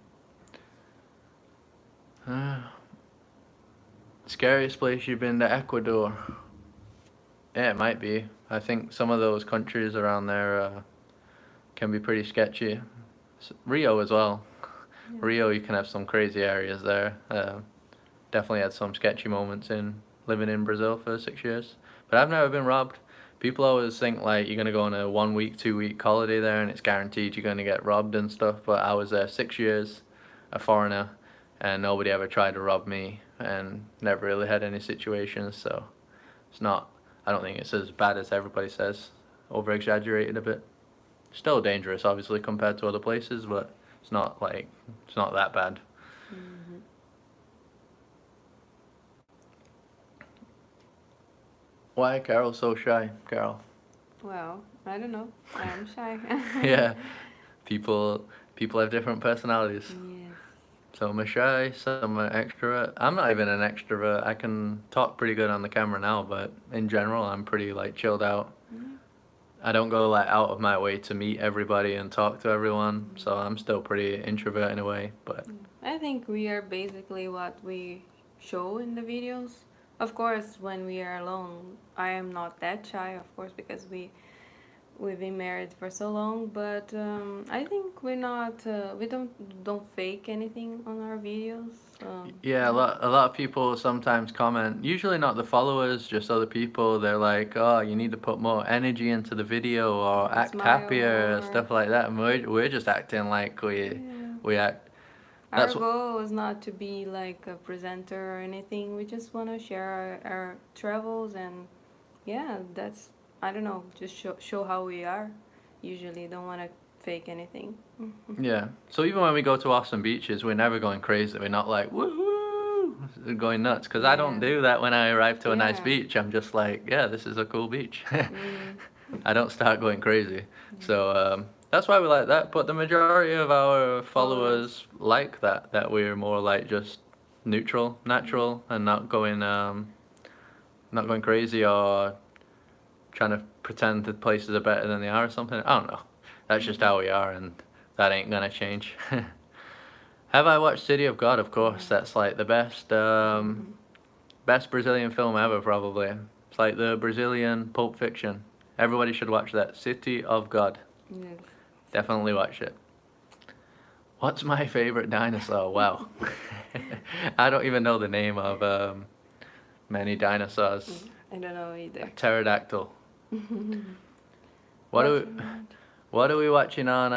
Scariest place you've been to? Ecuador. Yeah, it might be. I think some of those countries around there can be pretty sketchy. Rio as well. Yeah. Rio, you can have some crazy areas there. Definitely had some sketchy moments in living in Brazil for 6 years. But I've never been robbed. People always think like you're gonna go on a 1 week, 2 week holiday there and it's guaranteed you're gonna get robbed and stuff. But I was there 6 years, a foreigner, and nobody ever tried to rob me and never really had any situations. So it's not, I don't think it's as bad as everybody says, over exaggerated a bit. Still dangerous obviously compared to other places, but it's not that bad. Mm-hmm. Why Carol so shy? Carol? Well, I don't know. I am shy. Yeah, people have different personalities. Yes. Some are shy, some are extrovert. I'm not even an extrovert. I can talk pretty good on the camera now, but in general, I'm pretty like chilled out. Mm-hmm. I don't go like out of my way to meet everybody and talk to everyone, mm-hmm. So I'm still pretty introvert in a way. But I think we are basically what we show in the videos. Of course, when we are alone, I am not that shy, of course, because we've been married for so long, but I think we're not. We don't fake anything on our videos. Yeah, a lot of people sometimes comment. Usually not the followers, just other people. They're like, "Oh, you need to put more energy into the video or act happier," stuff like that. And we're just acting like we act. Our goal is not to be like a presenter or anything. We just want to share our travels and yeah, that's. I don't know, just show how we are. Usually don't want to fake anything. Yeah. So even when we go to awesome beaches, we're never going crazy. We're not like, woohoo, going nuts. Because I don't do that when I arrive to a nice beach. I'm just like, yeah, this is a cool beach. I don't start going crazy. So that's why we like that. But the majority of our followers like that we're more like just neutral, natural, and not going crazy or trying to pretend that places are better than they are or something. I don't know. That's just how we are, and that ain't gonna change. Have I watched City of God? Of course. That's like the best Brazilian film ever, probably. It's like the Brazilian Pulp Fiction. Everybody should watch that. City of God. Yes. Definitely watch it. What's my favorite dinosaur? Wow. I don't even know the name of many dinosaurs. I don't know either. A pterodactyl. What are we watching on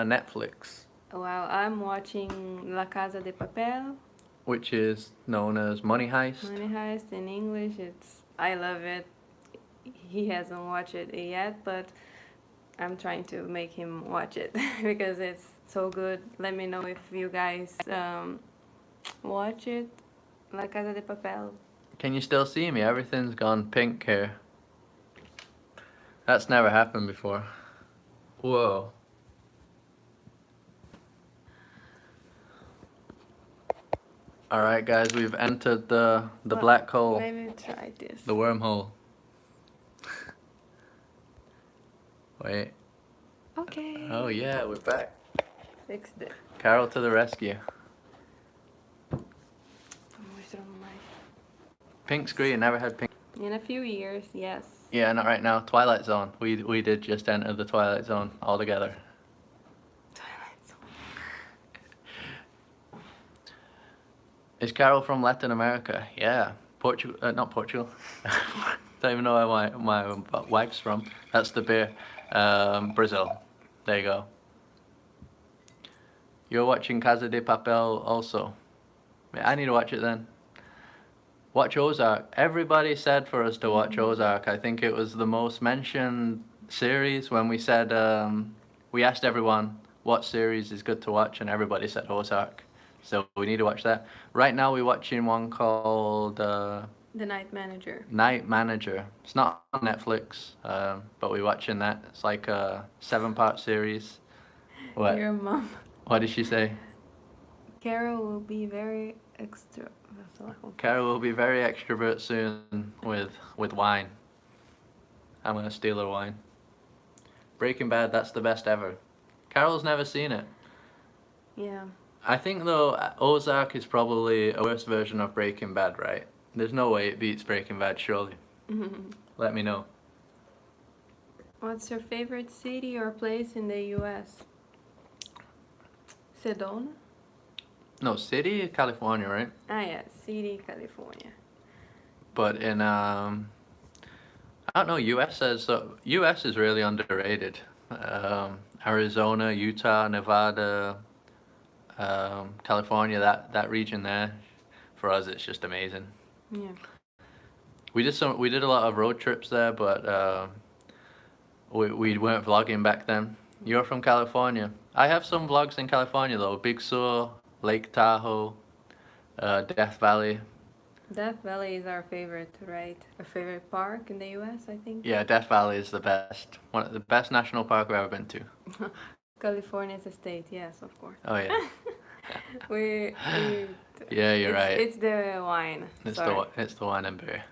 Netflix? Well, I'm watching La Casa de Papel, which is known as Money Heist. Money Heist in English. I love it. He hasn't watched it yet, but I'm trying to make him watch it because it's so good. Let me know if you guys watch it. La Casa de Papel. Can you still see me? Everything's gone pink here. That's never happened before. Whoa. Alright guys, we've entered the black hole. Let me try this. The wormhole. Wait. Okay. Oh yeah, we're back. Fixed it. Carol to the rescue. Pink screen, never had pink. In a few years, yes. Yeah, not right now. Twilight Zone. We did just enter the Twilight Zone all together. Twilight Zone. Is Carol from Latin America? Yeah. Portugal, not Portugal. Don't even know where my wife's from. That's the beer. Brazil. There you go. You're watching Casa de Papel also. Yeah, I need to watch it then. Watch Ozark. Everybody said for us to watch Ozark. I think it was the most mentioned series when we said, we asked everyone what series is good to watch, and everybody said Ozark. So we need to watch that. Right now we're watching one called The Night Manager. Night Manager. It's not on Netflix, but we're watching that. It's like a 7-part series. What? Your mom. What did she say? Carol will be very extra. Kara will be very extrovert soon with wine. I'm gonna steal her wine. Breaking Bad, that's the best ever. Carol's never seen it. Yeah. I think though Ozark is probably a worse version of Breaking Bad, right? There's no way it beats Breaking Bad, surely. Let me know. What's your favorite city or place in the U.S.? Sedona? No, city, California, right? Ah, yeah, city, California. But in I don't know. U.S. is really underrated. Arizona, Utah, Nevada, California. That region there, for us, it's just amazing. Yeah. We did a lot of road trips there, but we weren't vlogging back then. You're from California. I have some vlogs in California though. Big Sur, Lake Tahoe, Death Valley. Death Valley is our favorite, right? Our favorite park in the U.S., I think. Yeah, Death Valley is the best. One of the best national park I've ever been to. California is a state, yes, of course. Oh yeah. we Yeah, you're right. It's the wine. It's Sorry. it's the wine and beer.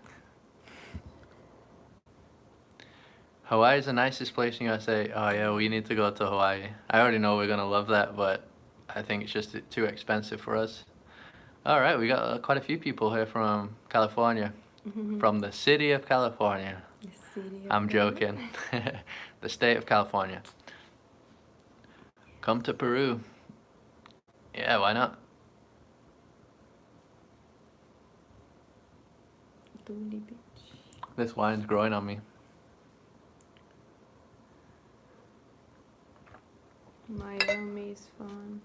Hawaii is the nicest place in USA. Oh yeah, we need to go to Hawaii. I already know we're gonna love that, but I think it's just too expensive for us. All right, we got quite a few people here from California, from the city of California. The city of I'm joking. The state of California. Come to Peru. Yeah, why not? Dooley Beach. This wine's growing on me. Miami is fun.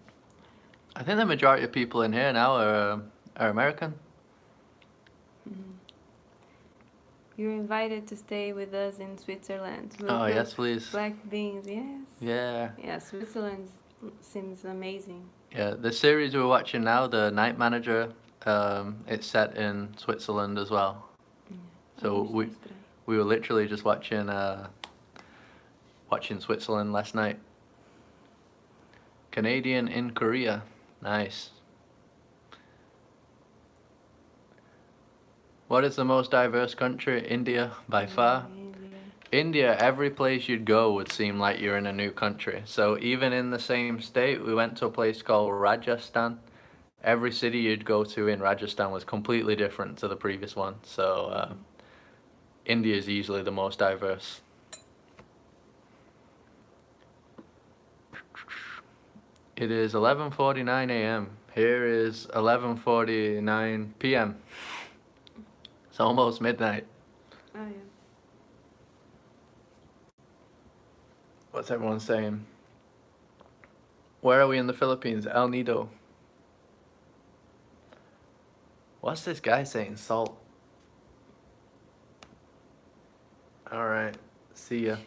I think the majority of people in here now are American. You're invited to stay with us in Switzerland. We'll Oh cook yes, please. Black beans, yes. Yeah. Yeah, Switzerland seems amazing. Yeah, the series we're watching now, The Night Manager, it's set in Switzerland as well. So we were literally just watching Switzerland last night. Canadian in Korea. Nice. What is the most diverse country? India, by far. India, every place you'd go would seem like you're in a new country. So even in the same state, we went to a place called Rajasthan. Every city you'd go to in Rajasthan was completely different to the previous one. So India is easily the most diverse. It is 11:49 a.m. Here is 11:49 p.m. It's almost midnight. Oh, yeah. What's everyone saying? Where are we in the Philippines? El Nido. What's this guy saying? Salt. Alright. See ya.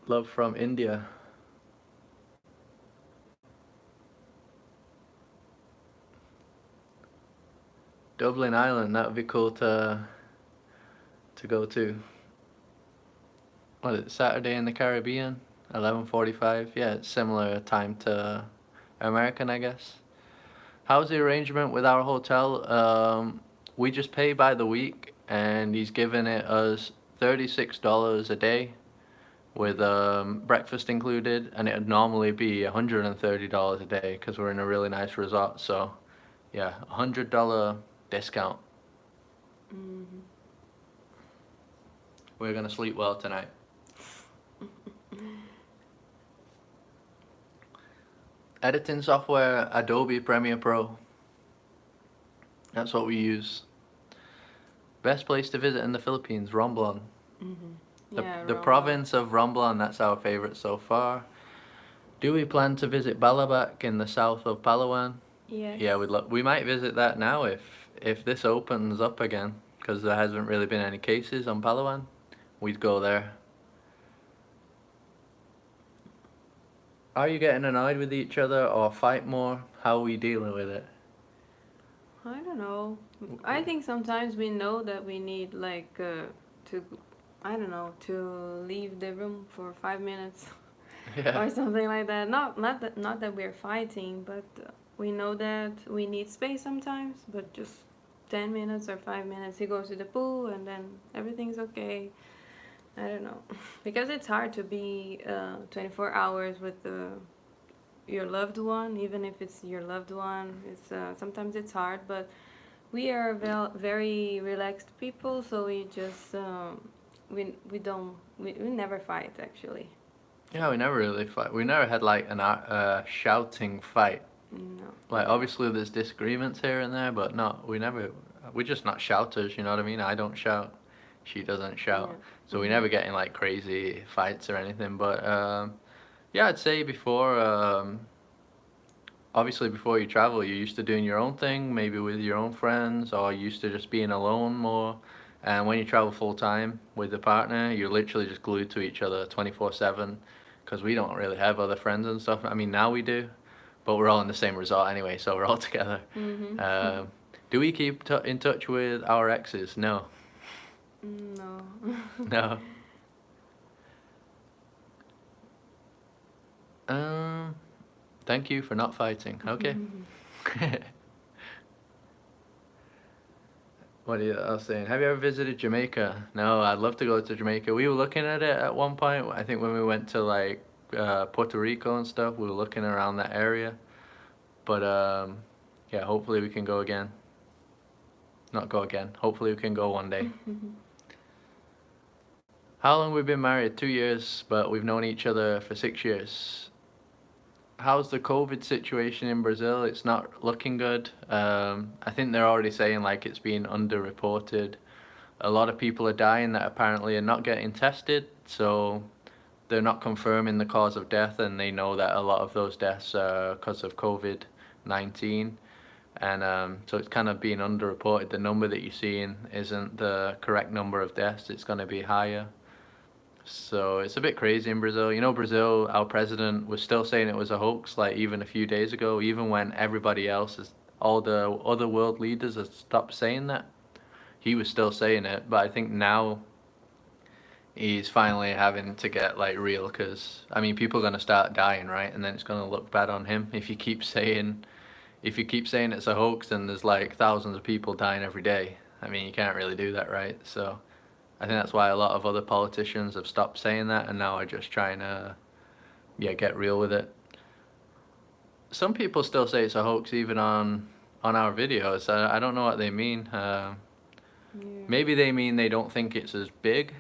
Love from India. Dublin Island, that would be cool to go to. What is it, Saturday in the Caribbean? 11:45. Yeah, it's similar time to American, I guess. How's the arrangement with our hotel? We just pay by the week, and he's giving it us $36 a day with breakfast included, and it'd normally be $130 a day because we're in a really nice resort. So yeah, $100 discount. We're gonna sleep well tonight. Editing software, Adobe Premiere Pro. That's what we use. Best place to visit in the Philippines, Romblon. The, Yeah, the Roma. province of Romblon, that's our favorite so far. Do we plan to visit Balabac in the south of Palawan? Yes. Yeah, we might visit that now if this opens up again, because there hasn't really been any cases on Palawan. We'd go there. Are you getting annoyed with each other or fight more? How are we dealing with it? I don't know. I think sometimes we know that we need like to, I don't know, to leave the room for 5 minutes Yeah. or something like that. Not that we're fighting, but we know that we need space sometimes. But just 10 minutes or 5 minutes, he goes to the pool, and then everything's okay. I don't know, because it's hard to be 24 hours with your loved one, even if it's your loved one. It's sometimes it's hard, but we are very relaxed people, so we just we never fight actually. Yeah, we never really fight. We never had like an shouting fight. No. Like obviously there's disagreements here and there, but no, we're just not shouters, you know what I mean? I don't shout, she doesn't shout. Yeah. So we never get in like crazy fights or anything. But yeah, I'd say before obviously before you travel, you're used to doing your own thing, maybe with your own friends, or used to just being alone more. And when you travel full time with a partner, you're literally just glued to each other 24/7, because we don't really have other friends and stuff. I mean, now we do, but we're all in the same resort anyway, so we're all together. Do we keep in touch with our exes? No. No. No. Thank you for not fighting. Okay. What I was saying, have you ever visited Jamaica? No, I'd love to go to Jamaica. We were looking at it at one point. I think when we went to like Puerto Rico and stuff, we were looking around that area. But yeah, hopefully we can go again. Not go again. Hopefully we can go one day. How long we've been married? 2 years, but we've known each other for 6 years. How's the COVID situation in Brazil? It's not looking good. I think they're already saying like it's being underreported. A lot of people are dying that apparently are not getting tested, so they're not confirming the cause of death, and they know that a lot of those deaths are because of COVID-19. And so it's kind of being underreported. The number that you're seeing isn't the correct number of deaths. It's going to be higher. So it's a bit crazy in Brazil. You know, Brazil, our president was still saying it was a hoax, like even a few days ago, even when everybody else all the other world leaders have stopped saying that. He was still saying it, but I think now he's finally having to get like real, because I mean, people are going to start dying, right? And then it's going to look bad on him if you keep saying it's a hoax and there's like thousands of people dying every day. I mean, you can't really do that, right? So I think that's why a lot of other politicians have stopped saying that and now are just trying to, get real with it. Some people still say it's a hoax even on our videos. I don't know what they mean. Maybe they mean they don't think it's as big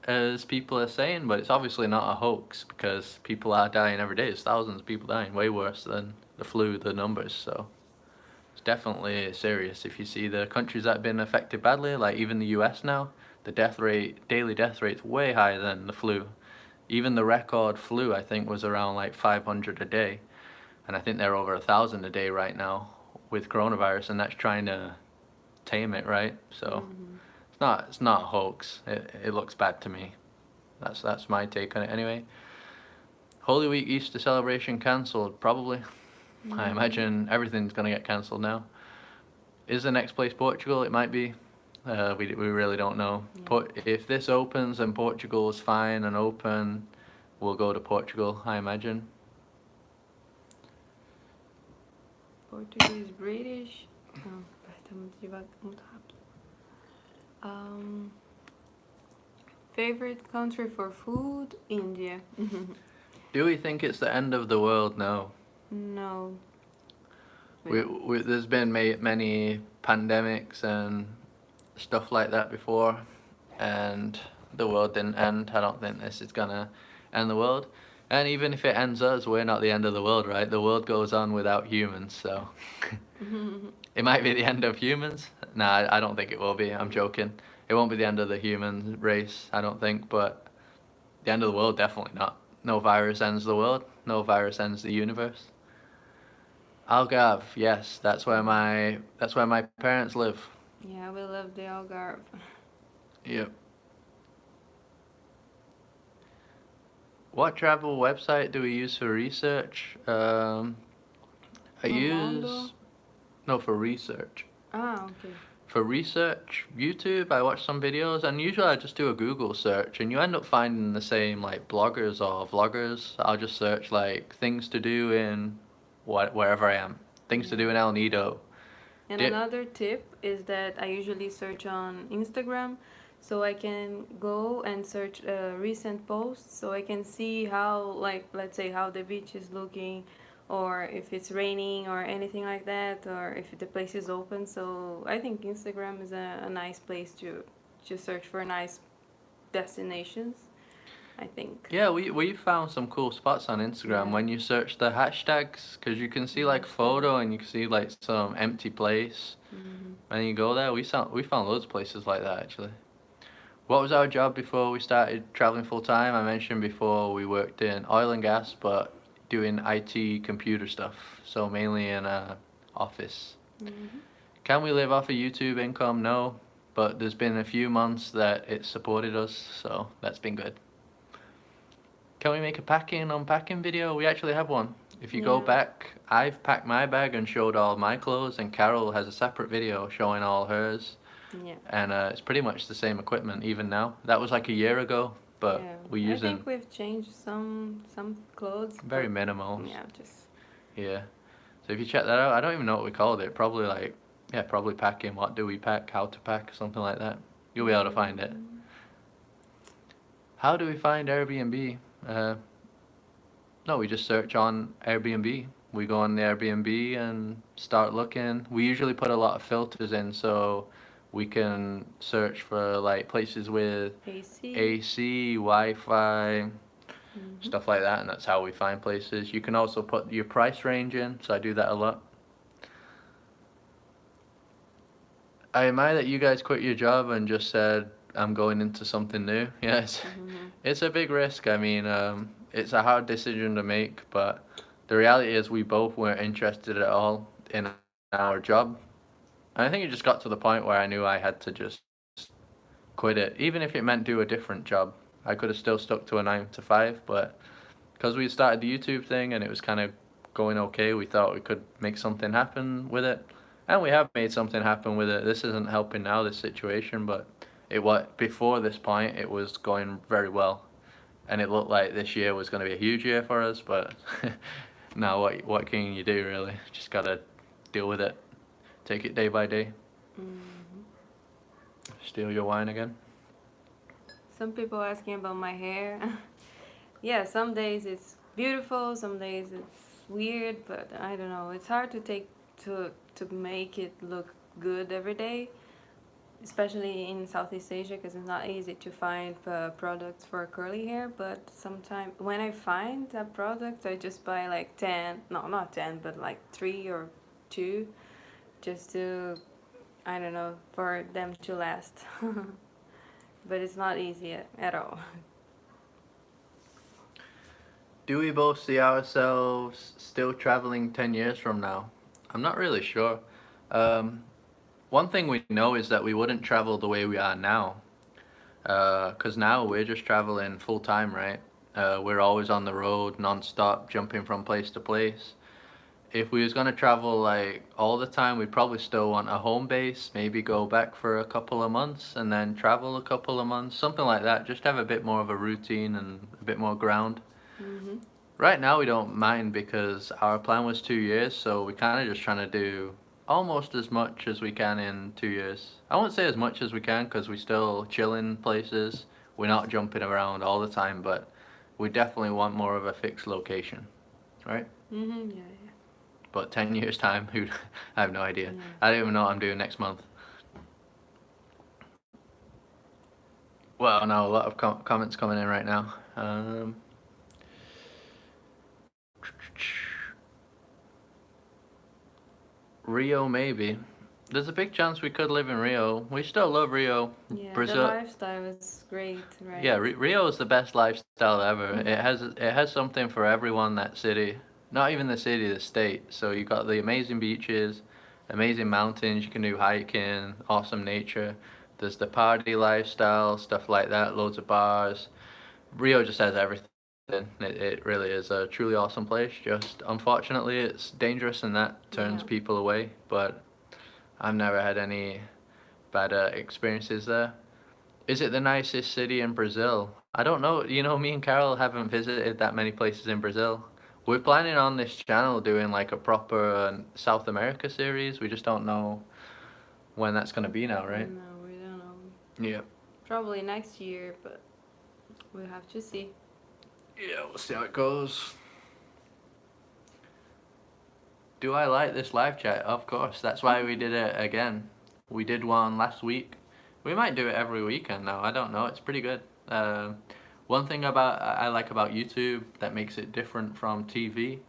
as people are saying, but it's obviously not a hoax, because people are dying every day. There's thousands of people dying, way worse than the flu, the numbers. So it's definitely serious. If you see the countries that have been affected badly, like even the US now, the daily death rate's way higher than the flu. Even the record flu, I think, was around like 500 a day. And I think they're over 1,000 a day right now with coronavirus, and that's trying to tame it, right? So it's not a hoax. It looks bad to me. That's my take on it anyway. Holy Week Easter celebration cancelled, probably. I imagine everything's gonna get cancelled now. Is the next place Portugal? It might be. We really don't know. If this opens and Portugal is fine and open, we'll go to Portugal, I imagine. Portuguese, British. Não, tá muito devagar, muito rápido. Favorite country for food? India. Do we think it's the end of the world? No. No. There's been many pandemics and stuff like that before, and the world didn't end. I don't think this is gonna end the world. And even if it ends us, we're not the end of the world, right? The world goes on without humans, so it might be the end of humans. Nah, I don't think it will be. I'm joking. It won't be the end of the human race, I don't think, but the end of the world, definitely not. No virus ends the world. No virus ends the universe. Algarve, yes, that's where my parents live. Yeah, we love the Algarve. Yep. What travel website do we use for research? I Momondo. use no for research. Ah, okay. For research, YouTube, I watch some videos, and usually I just do a Google search, and you end up finding the same like bloggers or vloggers. I'll just search like things to do in wherever I am. Things to Yeah. do in El Nido. And Dip. another tip is that I usually search on Instagram, so I can go and search recent posts, so I can see how, like, let's say how the beach is looking, or if it's raining or anything like that, or if the place is open. So I think Instagram is a nice place to search for nice destinations, I think. Yeah, we found some cool spots on Instagram Yeah. when you search the hashtags, because you can see like photo and you can see like some empty place. Hmm. And you go there, we found loads of places like that actually. What was our job before we started traveling full time? I mentioned before we worked in oil and gas, but doing IT computer stuff. So mainly in a office. Hmm. Can we live off a YouTube income? No, but there's been a few months that it supported us, so that's been good. Can we make a unpacking video? We actually have one. If you go Yeah. back, I've packed my bag and showed all my clothes, and Carol has a separate video showing all hers. Yeah. And it's pretty much the same equipment even now. That was like a year ago, but Yeah. we're I using think we've changed some clothes, very but minimal. yeah, just Yeah. So if you check that out, I don't even know what we called it. Probably like, yeah, probably packing. What do we pack? How to pack? Something like that. You'll be able to find it. mm, How do we find Airbnb? Uh, no, we just search on Airbnb. We go on the Airbnb and start looking. We usually put a lot of filters in so we can search for like places with AC. AC, Wi-Fi, Hmm. stuff like that, and that's how we find places. You can also put your price range in, so I do that a lot. I admire that you guys quit your job and just said, I'm going into something new. Yes, Hmm. it's a big risk. I mean, it's a hard decision to make, but the reality is we both weren't interested at all in our job. And I think it just got to the point where I knew I had to just quit it, even if it meant do a different job. I could have still stuck to a 9 to 5, but because we started the YouTube thing and it was kind of going okay, we thought we could make something happen with it. And we have made something happen with it. This isn't helping now, this situation, but it was before this point, it was going very well. And it looked like this year was going to be a huge year for us, but now what can you do really? Just got to deal with it. Take it day by day. Hmm. Steal your wine again. Some people asking about my hair. Yeah, some days it's beautiful, some days it's weird, but I don't know. It's hard to make it look good every day, especially in Southeast Asia, because it's not easy to find products for curly hair. But sometimes when I find a product, I just buy like 10, no, not 10, but like 3 or 2, just to, I don't know, for them to last. But it's not easy at all. Do we both see ourselves still traveling 10 years from now? I'm not really sure. Um, One thing we know is that we wouldn't travel the way we are now. Because now we're just traveling full time, right? We're always on the road, non-stop, jumping from place to place. If we was gonna travel like all the time, we'd probably still want a home base, maybe go back for a couple of months and then travel a couple of months, something like that. Just have a bit more of a routine and a bit more ground. Hmm. Right now we don't mind because our plan was 2 years, so we're kind of just trying to do almost as much as we can in 2 years. I won't say as much as we can because we still chill in places. We're not jumping around all the time, but we definitely want more of a fixed location, right? Hmm. Yeah, yeah. But 10 years time, who I have no idea. Yeah. I don't even know what I'm doing next month. Well, no, a lot of comments coming in right now. Rio maybe. There's a big chance we could live in Rio. We still love Rio. Yeah, the Brazil. lifestyle is great, right? Yeah, Rio is the best lifestyle ever. Mhm. It has something for everyone. That city, not even the city, the state. So you got the amazing beaches, amazing mountains. You can do hiking, awesome nature. There's the party lifestyle, stuff like that. Loads of bars. Rio just has everything. It really is a truly awesome place. Just unfortunately, it's dangerous and that turns Yeah. people away. But I've never had any bad experiences there. Is it the nicest city in Brazil? I don't know. You know, me and Carol haven't visited that many places in Brazil. We're planning on this channel doing like a proper South America series. We just don't know when that's gonna be now, right? No, we don't know. Yeah. Probably next year, but we'll have to see. Yeah, we'll see how it goes. Do I like this live chat? Of course. That's why we did it again. We did one last week. We might do it every weekend now. I don't know. It's pretty good. One thing about I like about YouTube that makes it different from TV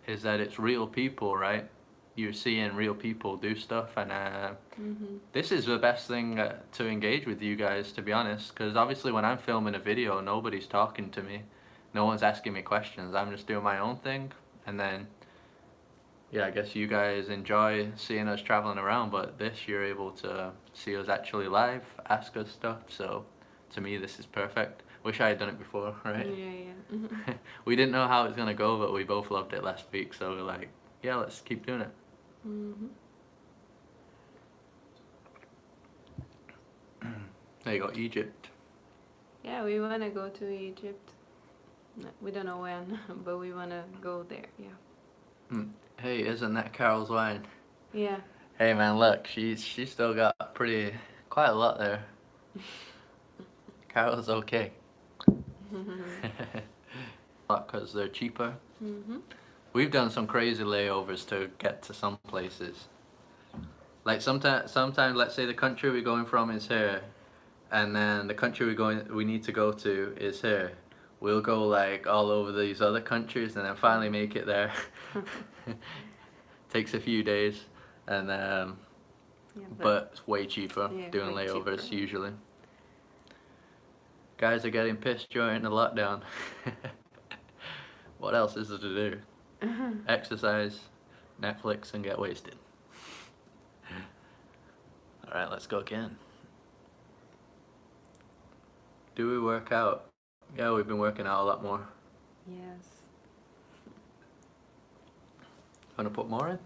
is that it's real people, right? You're seeing real people do stuff, and Mhm. this is the best thing to engage with you guys, to be honest. Because obviously, when I'm filming a video, nobody's talking to me, no one's asking me questions. I'm just doing my own thing, and then yeah, I guess you guys enjoy seeing us traveling around, but this you're able to see us actually live, ask us stuff. So to me, this is perfect. Wish I had done it before, right? Yeah, yeah. We didn't know how it was gonna go, but we both loved it last week, so we're like, yeah, let's keep doing it. Mhm. There you go, Egypt. Yeah, we wanna go to Egypt. No, we don't know when, but we wanna go there. Yeah. Hey, isn't that Carol's wine? Yeah. Hey man, look, she's still got quite a lot there. Carol's okay. Because they're cheaper. Mhm. We've done some crazy layovers to get to some places. Like sometimes, let's say the country we're going from is here, and then the country we need to go to is here. We'll go like all over these other countries, and then finally make it there. Takes a few days, and Yeah, but it's way cheaper yeah, doing way layovers cheaper. usually. Guys are getting pissed during the lockdown. What else is there to do? Exercise, Netflix, and get wasted. Alright, let's go again. Do we work out? Yeah, we've been working out a lot more. Yes. Wanna put more in?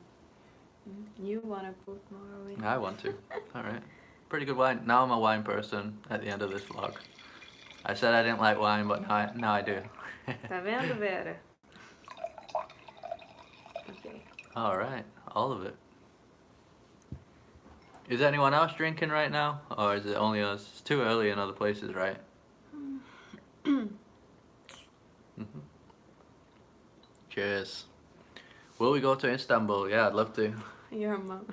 You wanna put more in? I want to. Alright. Pretty good wine. Now I'm a wine person at the end of this vlog. I said I didn't like wine, but now I do. Tá vendo, Vera? Okay. Alright, all of it. Is anyone else drinking right now? Or is it only us? It's too early in other places, right? Cheers. Will we go to Istanbul? Yeah, I'd love to. Your mom.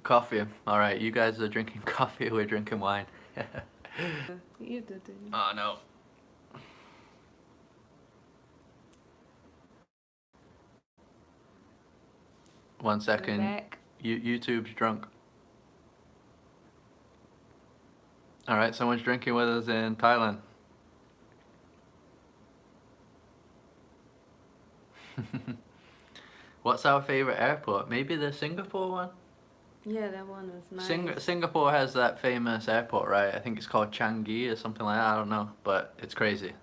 Coffee. Alright, you guys are drinking coffee, we're drinking wine. You do too. Oh no. One second. Back. YouTube's drunk. Alright, someone's drinking with us in Thailand. What's our favorite airport? Maybe the Singapore one? Yeah, that one was nice. Singapore has that famous airport, right? I think it's called Changi or something like that. I don't know, but it's crazy.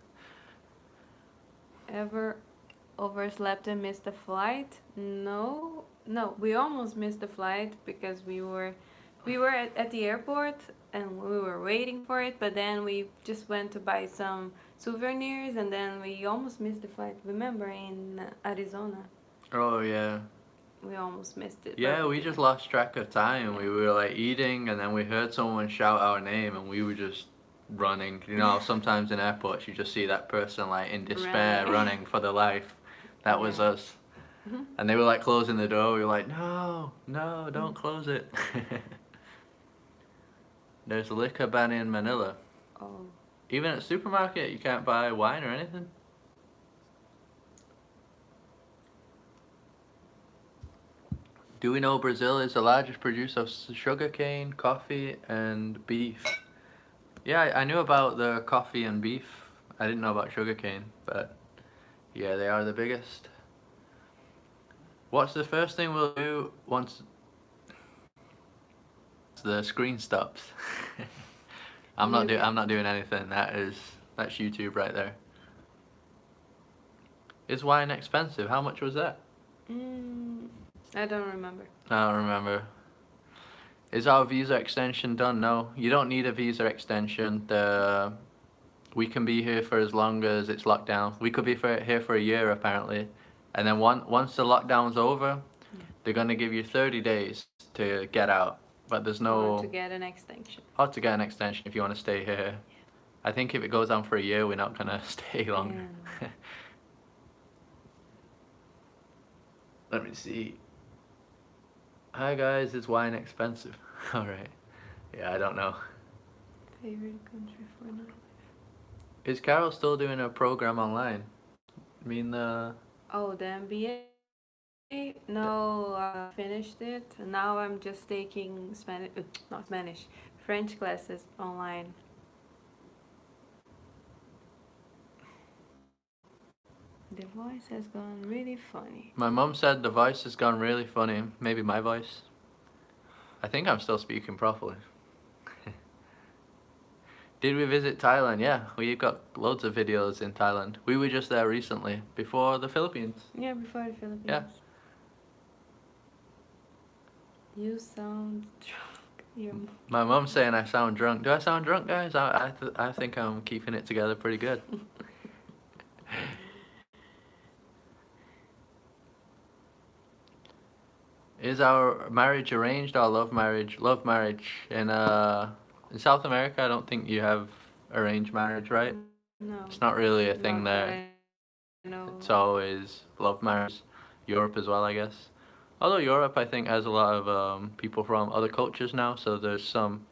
Ever overslept and missed a flight? No, we almost missed the flight because we were at the airport and we were waiting for it, but then we just went to buy some souvenirs and then we almost missed the flight. Remember in Arizona? Oh yeah. We almost missed it. Yeah, but we just lost track of time. We were like eating and then we heard someone shout our name and we were just running. You know, sometimes in airports you just see that person like in despair running for their life. That was Yeah. us. And they were like closing the door. We were like, no, don't close it. There's a liquor ban in Manila. Oh. Even at the supermarket you can't buy wine or anything. Do we know Brazil is the largest producer of sugarcane, coffee, and beef? Yeah, I knew about the coffee and beef. I didn't know about sugarcane, but yeah, they are the biggest. What's the first thing we'll do once the screen stops? I'm not doing anything. That's YouTube right there. Is wine expensive? How much was that? I don't remember. I don't remember. Is our visa extension done? No, you don't need a visa extension. We can be here for as long as it's locked down. We could be here for a year apparently, and then once the lockdown's over, they're gonna give you 30 days to get out. But there's no. Or to get an extension. Or to get an extension if you want to stay here. I think if it goes on for a year, we're not gonna stay longer. Yeah. Let me see. Hi guys, is wine expensive? Alright. Yeah, I don't know. Favorite country for now? Is Carol still doing a program online? I mean the... Oh, the MBA? No, I finished it. Now I'm just taking Spanish, not Spanish, French classes online. The voice has gone really funny. My mum said the voice has gone really funny. Maybe my voice. I think I'm still speaking properly. Did we visit Thailand? Yeah, we've got loads of videos in Thailand. We were just there recently, before the Philippines. Yeah, before the Philippines. Yeah. You sound drunk. My mum's saying I sound drunk. Do I sound drunk, guys? I think I'm keeping it together pretty good. Is our marriage arranged or love marriage? Love marriage. In South America, I don't think you have arranged marriage, right? No. It's not really a thing Not that there. I know. It's always love marriage. Europe as well, I guess. Although Europe, I think, has a lot of people from other cultures now, so there's some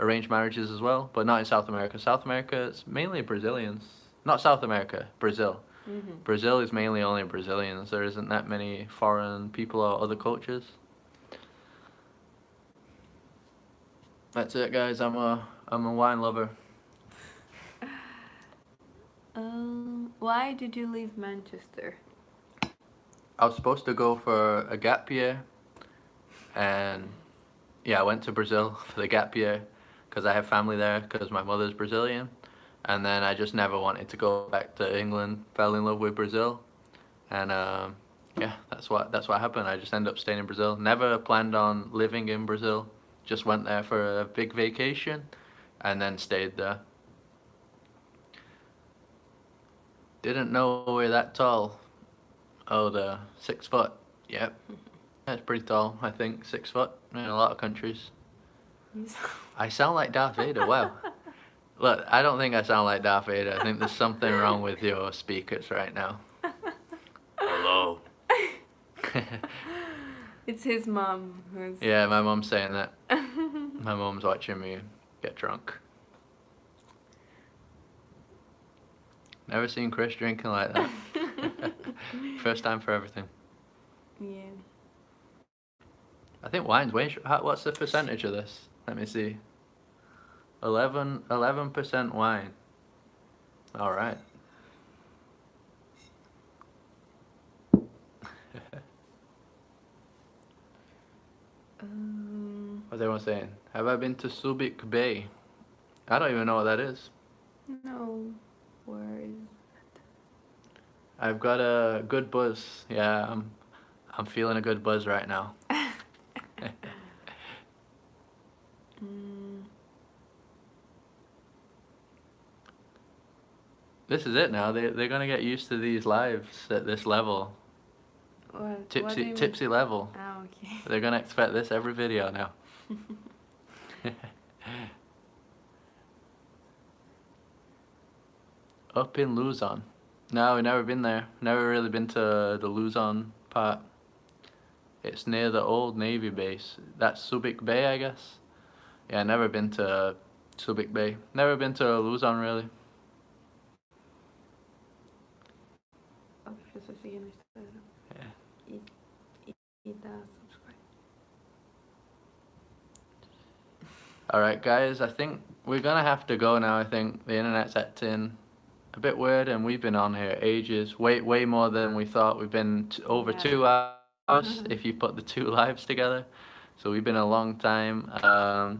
arranged marriages as well, but not in South America. South America, it's mainly Brazilians. Not South America, Brazil. Mm-hmm. Brazil is mainly only Brazilians. There isn't that many foreign people or other cultures. That's it, guys. I'm a wine lover. Why did you leave Manchester? I was supposed to go for a gap year, and yeah, I went to Brazil for the gap year because I have family there because my mother's Brazilian, and then I just never wanted to go back to England. Fell in love with Brazil, and yeah, that's what happened. I just ended up staying in Brazil. Never planned on living in Brazil. Just went there for a big vacation, and then stayed there. Didn't know we're that tall. Oh, the 6 foot. Yep. That's pretty tall, I think. 6 foot in a lot of countries. I sound like Darth Vader. Wow. Look, I don't think I sound like Darth Vader. I think there's something wrong with your speakers right now. Hello. It's his mom who's... Yeah, my mom's saying that. My mom's watching me get drunk. Never seen Chris drinking like that. First time for everything. Yeah. I think wine's way... What's the percentage of this? Let me see. 11% wine. Alright. What's everyone saying? Have I been to Subic Bay? I don't even know what that is. No. Where is it? I've got a good buzz. Yeah, I'm feeling a good buzz right now. This is it now. They're gonna get used to these lives at this level. What Tipsy level. Oh, okay. They're gonna expect this every video now. Up in Luzon. No, we've never been there. Never really been to the Luzon part. It's near the old Navy base. That's Subic Bay, I guess. Yeah, never been to Subic Bay. Never been to Luzon, really. As pessoas seguem no Instagram. Yeah. E dá subscribe. All right, guys. I think we're gonna have to go now. I think the internet's acting a bit weird, and we've been on here ages, way more than we thought. We've been over Yeah. 2 hours if you put the two lives together. So we've been a long time.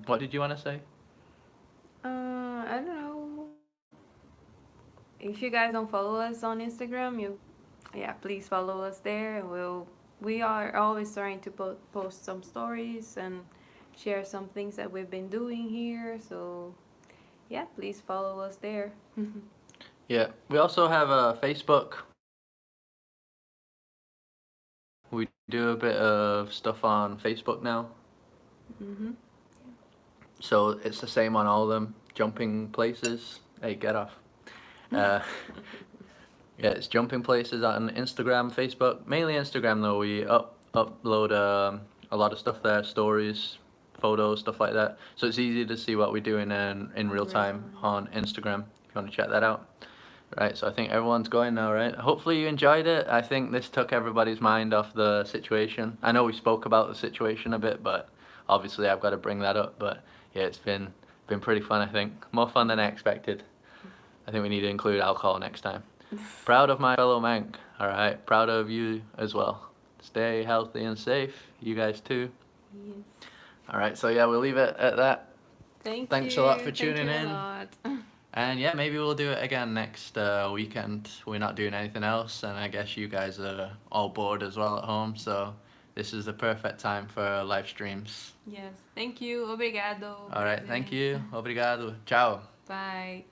What did you want to say? I don't know. If you guys don't follow us on Instagram, please follow us there. We are always trying to post some stories and share some things that we've been doing here. So yeah, please follow us there. Yeah, we also have a Facebook. We do a bit of stuff on Facebook now. Mhm. So it's the same on all of them. Jumping places. Hey, get off. Uh, yeah, it's jumping places on Instagram, Facebook. Mainly Instagram though. We upload a lot of stuff there, stories, photos, stuff like that. So it's easy to see what we're doing in real time on Instagram. If you want to check that out. Right, so I think everyone's going now, right? Hopefully you enjoyed it. I think this took everybody's mind off the situation. I know we spoke about the situation a bit, but obviously I've got to bring that up. But yeah, it's been pretty fun, I think. More fun than I expected. I think we need to include alcohol next time. Proud of my fellow Manc, alright? Proud of you as well. Stay healthy and safe. You guys too. Yes. Alright, so yeah, we'll leave it at that. Thanks a lot for tuning Thank in. you a lot. And yeah, maybe we'll do it again next weekend. We're not doing anything else, and I guess you guys are all bored as well at home, so this is the perfect time for live streams. Yes. Thank you. Obrigado. Alright, thank you. Obrigado. Ciao. Bye.